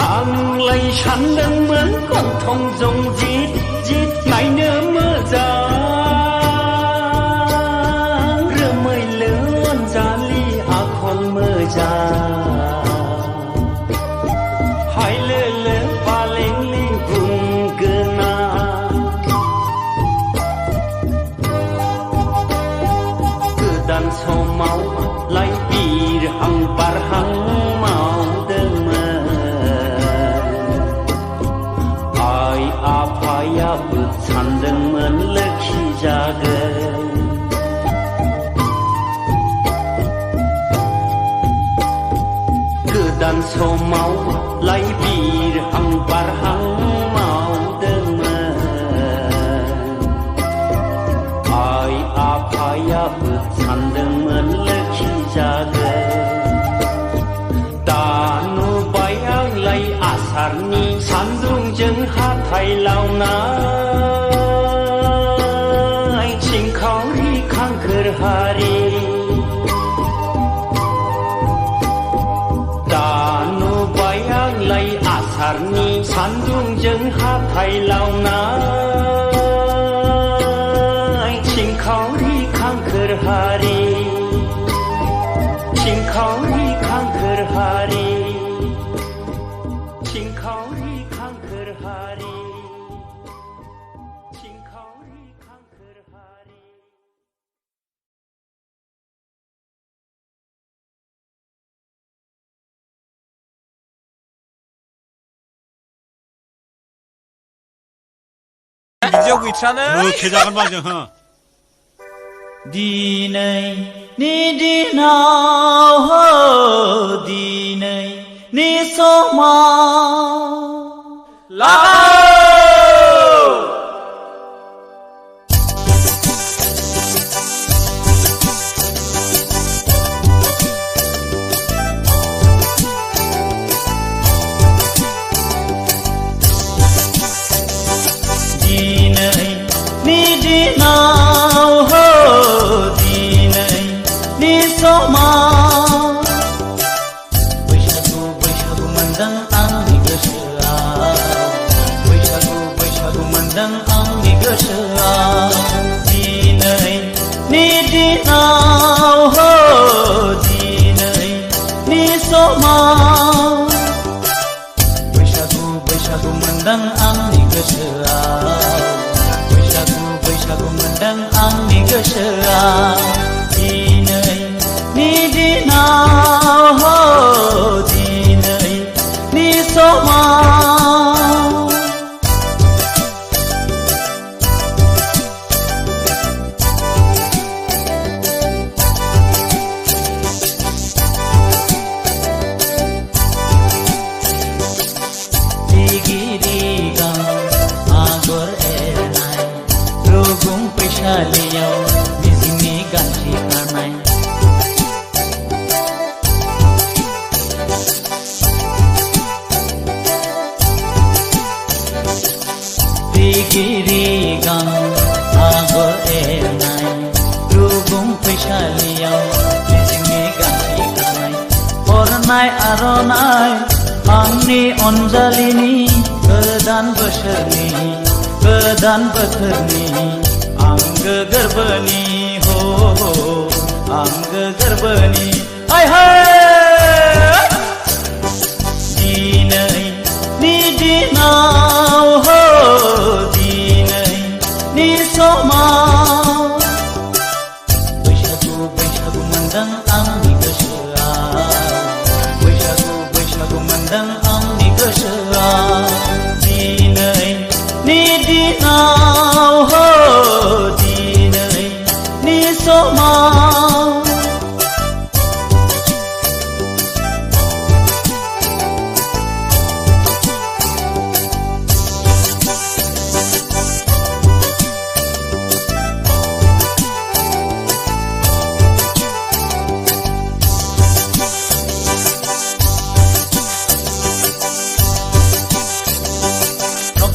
आंलाय सानदोंमोन गन्थंजों जित जित नायनो मोजां रोमैलो अनजालि आखल मोजां हायलोलो बालेंलि गुन गोनां गोदान समाव लाइ बिरहां बारहां मावदोंमोन आइ आफायाबो सानदोंमोन लोखि जागोन गोदान समाव लाइ बिरहां बारहां मावदोंमोन आइ आफायाबो सानदोंमोन लोखि जागोन दा नुबाय आंलाय आसारनि सान्दुंजों हाथाय लावनाय सिंखावरि खांखोर हारि दा नुबाय आंलाय आसारनि सान्दुंजों हाथाय लावनाय सिंखावरि खांखोर हारि सिंखावरि खांखोर हारि बिदियाव गैथ्रानो खेजागोन बा जों हो दिनैनि दिनाव दिनैनि समाव दिनैनि दिनाव दिनैनि समाव बैसागु बैसागु मोनदों आंनि गोसोआव बैसागु बैसागु मोनदों आंनि गोसोआव दिनैनि दिनाव दिनैनि समाव बैसागु बैसागु मोनदों आंनि गोसोआव बैसागु बैसागु मोनदों आंनि गोसोआव दिनैनि दिनाव दिनैनि समाव आगर एरनाय रुगुं फैसालियाव मिजिंनि गांसे खानाय रिगिरि गां आगर एरनाय रुगुं फैसालियाव मिजिंनि गांसे खानाय हरनाय आर'नाय आंनि अनजालिनि गोदान बोसोरनि गोदान बोथोरनि आंगो गोरबोनि हो आंगो गोरबोनि हाय हाय दिनैनि दिनाव दिनैनि समाव बैसागु बैसागु मोनदों आंनि गोसोआव बैसागु बैसागु मोनदों आंनि गोसोआव दिनैनि दिनाव दिनैनि समाव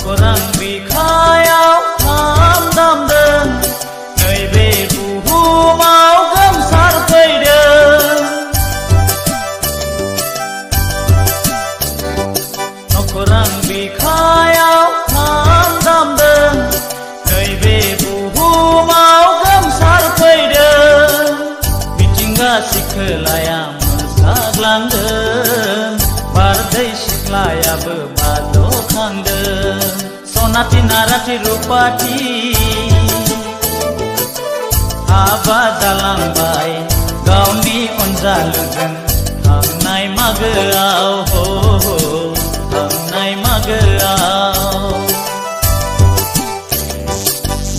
खौरां बिखायाव खाम दामदों नैबे बुहुमाव गोमसारफैदों खौरां बिखायाव खाम दामदों नैबे बुहुमाव गोमसारफैदों मिथिंगा सिखोलाया मोसाग्लांदों बारदै सिख्लायाबो बाद'खांदों सनाथि नाराथि रुपाथि हाबा जालांबाय गावनि अनजालुजों थांनाय मागोआव थांनाय मागोआव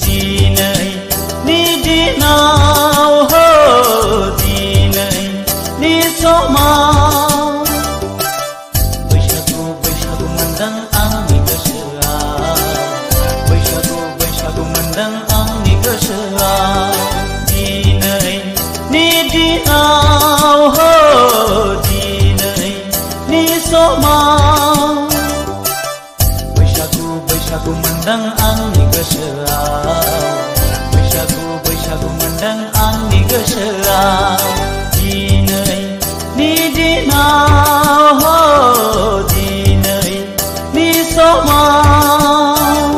दिनैनि दिनाव दिनैनि समाव बैसागु बैसागु मोनदों आंनि गोसोआव बैसागु बैसागु मोनदों आंनि गोसोआव दिनैनि दिनाव दिनैनि समाव बैसागु बैसागु मोनदों आंनि गोसोआव बैसागु बैसागु मोनदों आंनि गोसोआव दिनैनि दिनाव दिनैनि समाव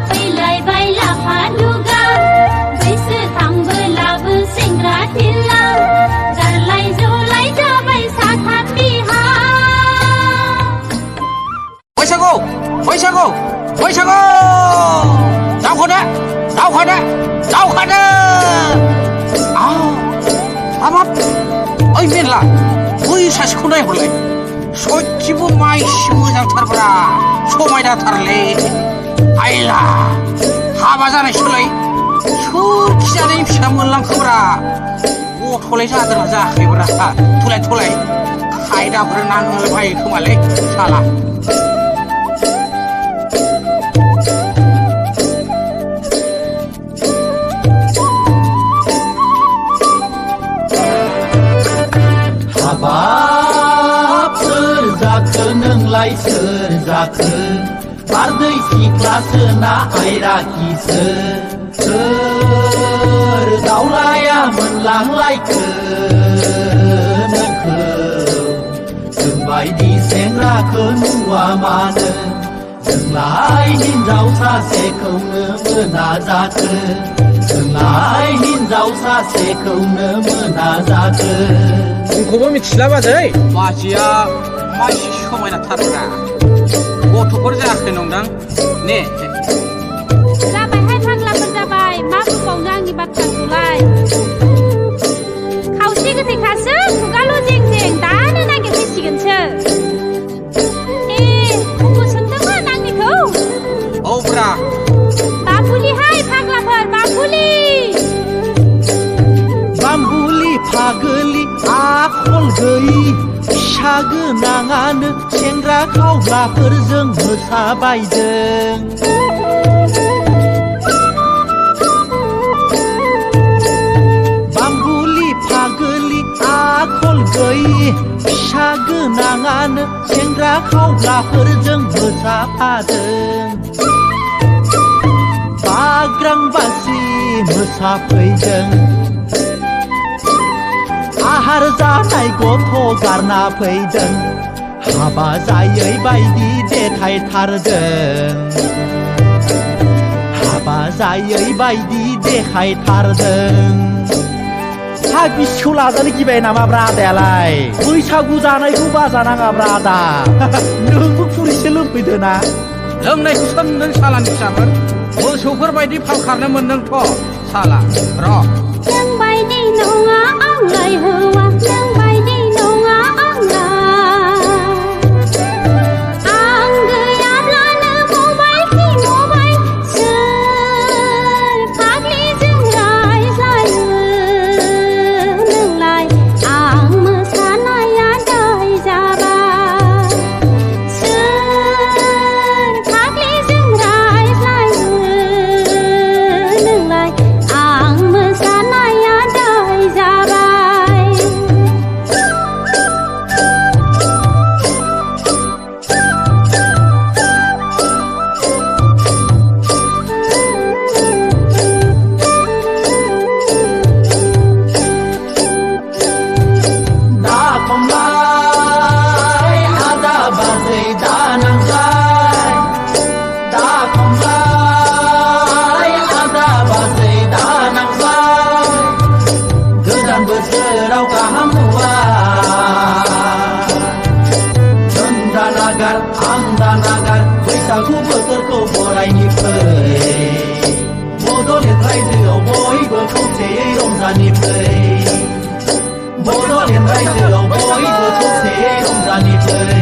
फैलायबाय लाफा लुगा हाबाब ओइ मेनला बै सासेखौ नायहरलाय सयथिबो माइसि मोजांथारब्रा समायनाथारलै आइला हाबा जानाय सोलाय सोरखि जानायनि फिसा मोनलांखोब्रा गथ'लाय जादोंना जायाखैब्रा थलाय खायदाफोर नांहोबाय बायो खोमालै साला हाबाब सोर जाखो नोंलाय सोर जाखो बारदै सिख्लासो ना आयराखिसो सोर दावलाया मोनलांलायखो नोंखौ जोंबायदि सेंग्राखौ नुवा मानो जोंलाय हिनजाव सासेखौनो मोना जाखो जोंलाय हिनजाव सासेखौनो मोना जाखो जोंखौबो मिथिला बाजै बाजैया मानसि समायनाथारब्रा गथ'फोर जायाखै नंदां ने जाबायहाय फाग्लाफोर जाबाय मा बुंबावनो आंनि बाथ्राखौलाय खावसे गोथैखासो खुगाल' जें दानो नागिरफैसिगोनसो उबो सोंदोंमोन आंनिखौ औब्रा बाबुलिहाय फाग्लाफोर बाबुलि बाम्बुलि फागोलि आखल गैयि फिसा गोनाङानो सेंग्रा खावग्राफोरजों मोसाबायदों बाम्बुलि फागोलि आखल गैयि फिसा गोनाङानो सेंग्रा खावग्राफोरजों मोसाफादों बाग्रांबासि मोसाफैदों आहार जानाय गथ' गारना फैदों हाबा जायै बायदि देखायथारदों हाबा जायै बायदि देखायथारदों हा बिसिखौ लाजानो गिबाय नामाब्रा आदायालाय बैसागु जानायखौ बाजानाङाब्रा आदा नोंबो खुरैसे लोंफैदोना लोंनायखौ सोंदों सालानि फिसाफोर मोसौफोर बायदि फाल खारनो मोनदोंथ' साला र' नोंबायदि नङा आंलाय हौवा नोंबायदि नङा आंलाय आं गैयाब्लानो मबाय मबाय सोर फाग्लिजों रायज्लायो नोंलाय आं मोसानाया दाय जाबाय सोर फाग्लिजों रायज्लायो नोंलाय आं मोसानाया दाय जाबाय दा खमलाय आदा बाजै दा नांलाय दा खमलाय आदा बाजै दा नांलाय गोदान बोसोराव गाहाम नुवा जों दा नागार आं दा नागार बैसागु बोथोरखौ बरायनि फै बड'लेण्ड रायजोआव बयबो खौसेयै रंजानि फै बड'लेण्ड रायजोआव बयबो खौसेयै रंजानि फै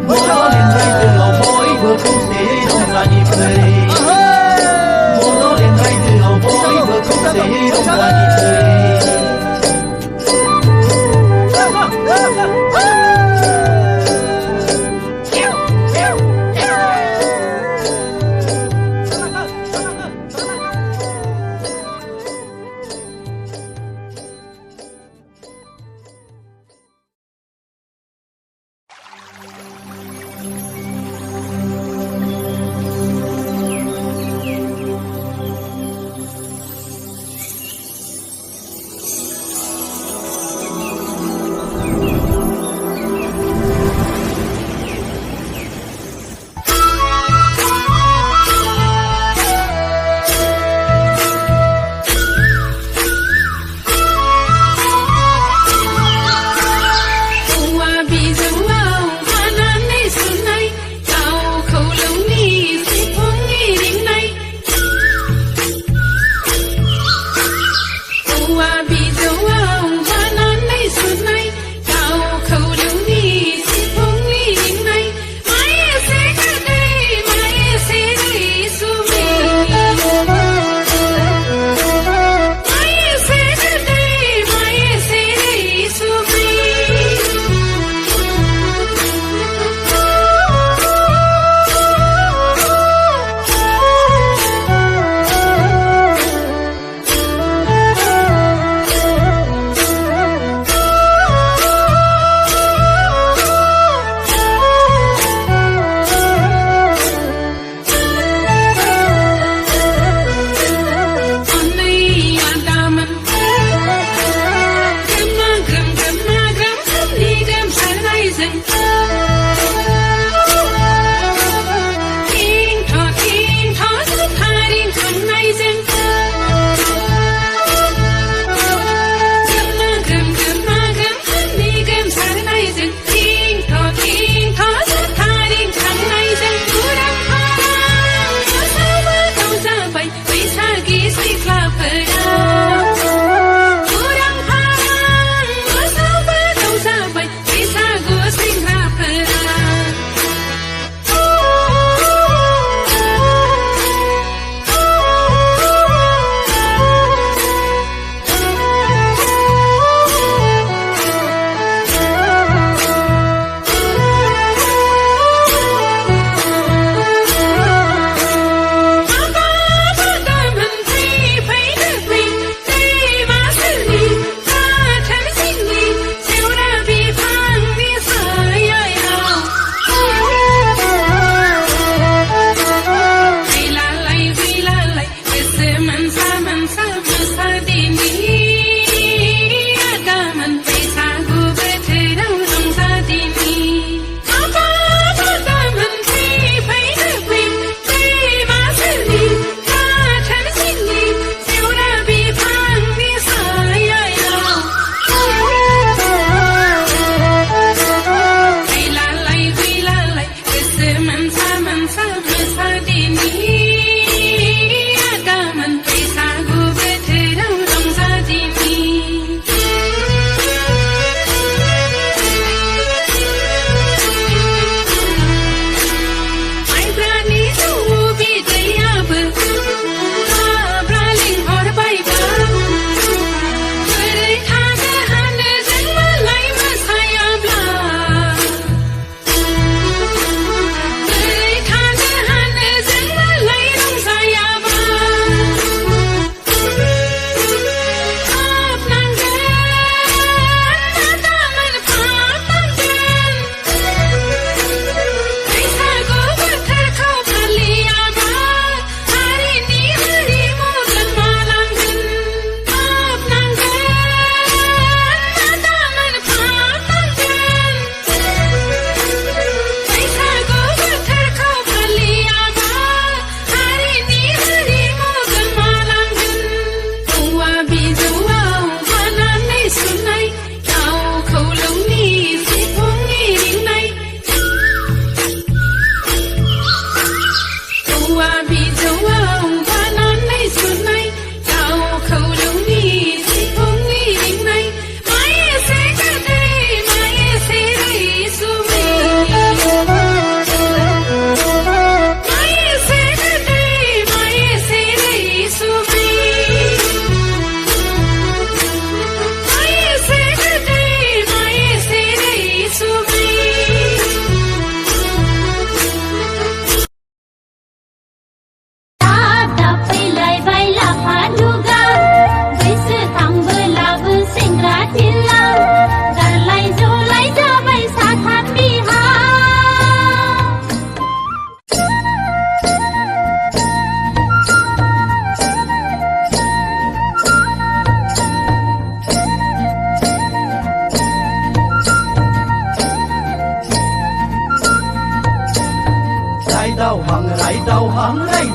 बड'लेण्ड रायजोआव बयबो खौसेयै रंजानि फै बड'लेण्ड रायजोआव बयबो खौसेयै रंजानि फै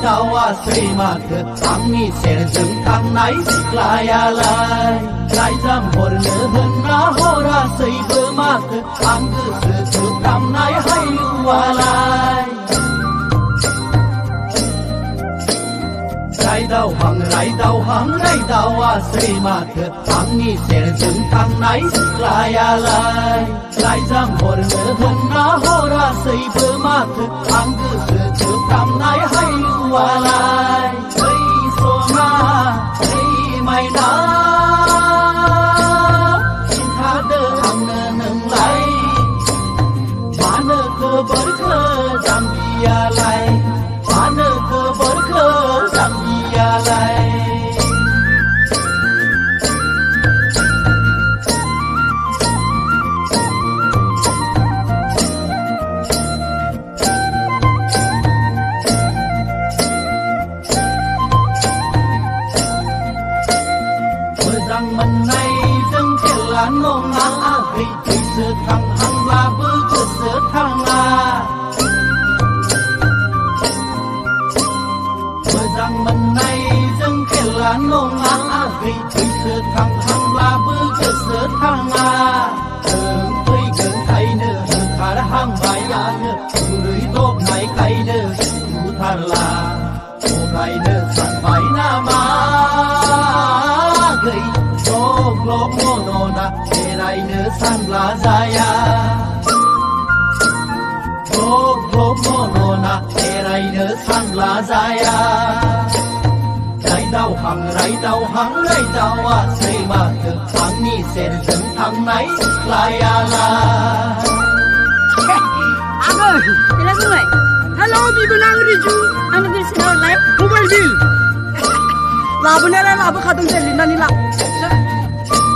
दावा सैमाखो आंनि सेरजों थांनाय सिख्लायालाय लाइजाम हरनो होनना हरासैबो माथो आं गोसो थोफ्रामनाय हायुवालाय रायदावहांसै माथो आंनि सेरजों थांनाय सिख्लायालाय लाइजाम हरनो होनना हरासैबो माथो आं गोसो थोफ्रामनाय हायुवालाय ओइ सना ओइ माइना खिन्थादो आंनो नोंलाय मानो खबरखो जाम्बियालाय मानो खबरखो जाम्बियालाय मोजां मोननायजों खेला नङा आगै गोसो थांहांब्लाबो गोसो थाङा मोजां मोननायजों खेला नङा आगै गोसो थांहांब्लाबो गोसो थाङा जों फैगोनखायनो होखारहांबायानो गुरै दबनायखायनो बुथारला थगायनो सानबाय नामा जाया ग्लब ग्लब मनना बेरायनो सानब्ला जाया रायदावहां रायदावहां रायदावा सैमाखो आंनि सेरजों थांनाय लायालाय Agak, jelas mulai. Halo, bibenang riju. Anu bil sini online. Mobile bill. Labu nela labu kadung selina nila.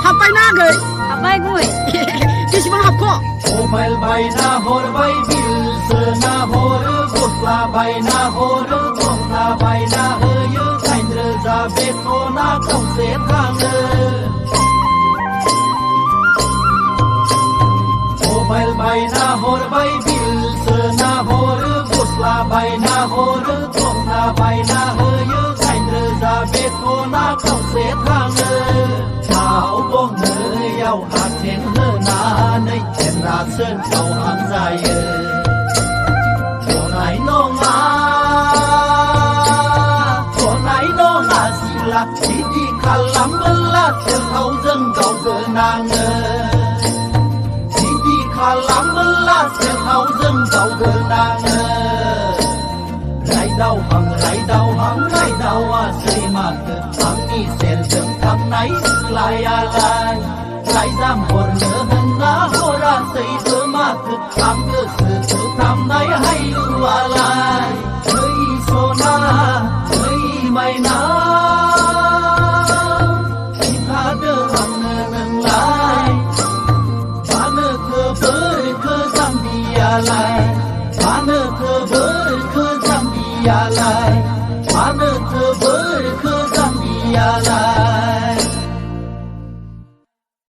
Hapai nagai. Hapai gue. Kisi bang hapko. Mobile bayna horbai bil sena hor gosla bayna hor gosla bayna hoyo kaindra jabe kona kause thange Mobile bayna horbai bil sena hor gosla bayna hor gosla bayna hoyo kaindra jabe kona kause thange Tao bong neyau haten henanai ra sơn cầu hàng dài chỗ này nó ngà gì là chỉ đi khăn lắm là theo thấu dân cầu cờ nàng chỉ đi khăn lắm là theo thấu dân cầu cờ nàng lại đau hằng à xây mà thằng đi sen dân thằng này lại lại giam hồn nữa hân ná hô ra xây thơ mà thực tham cơ sự tự tham này hay lùa lại ơi xô na ơi mày na chỉ tha đơ hằng nâng lại ba nơ thơ với thơ giam bìa lại ba nơ thơ với thơ giam bìa lại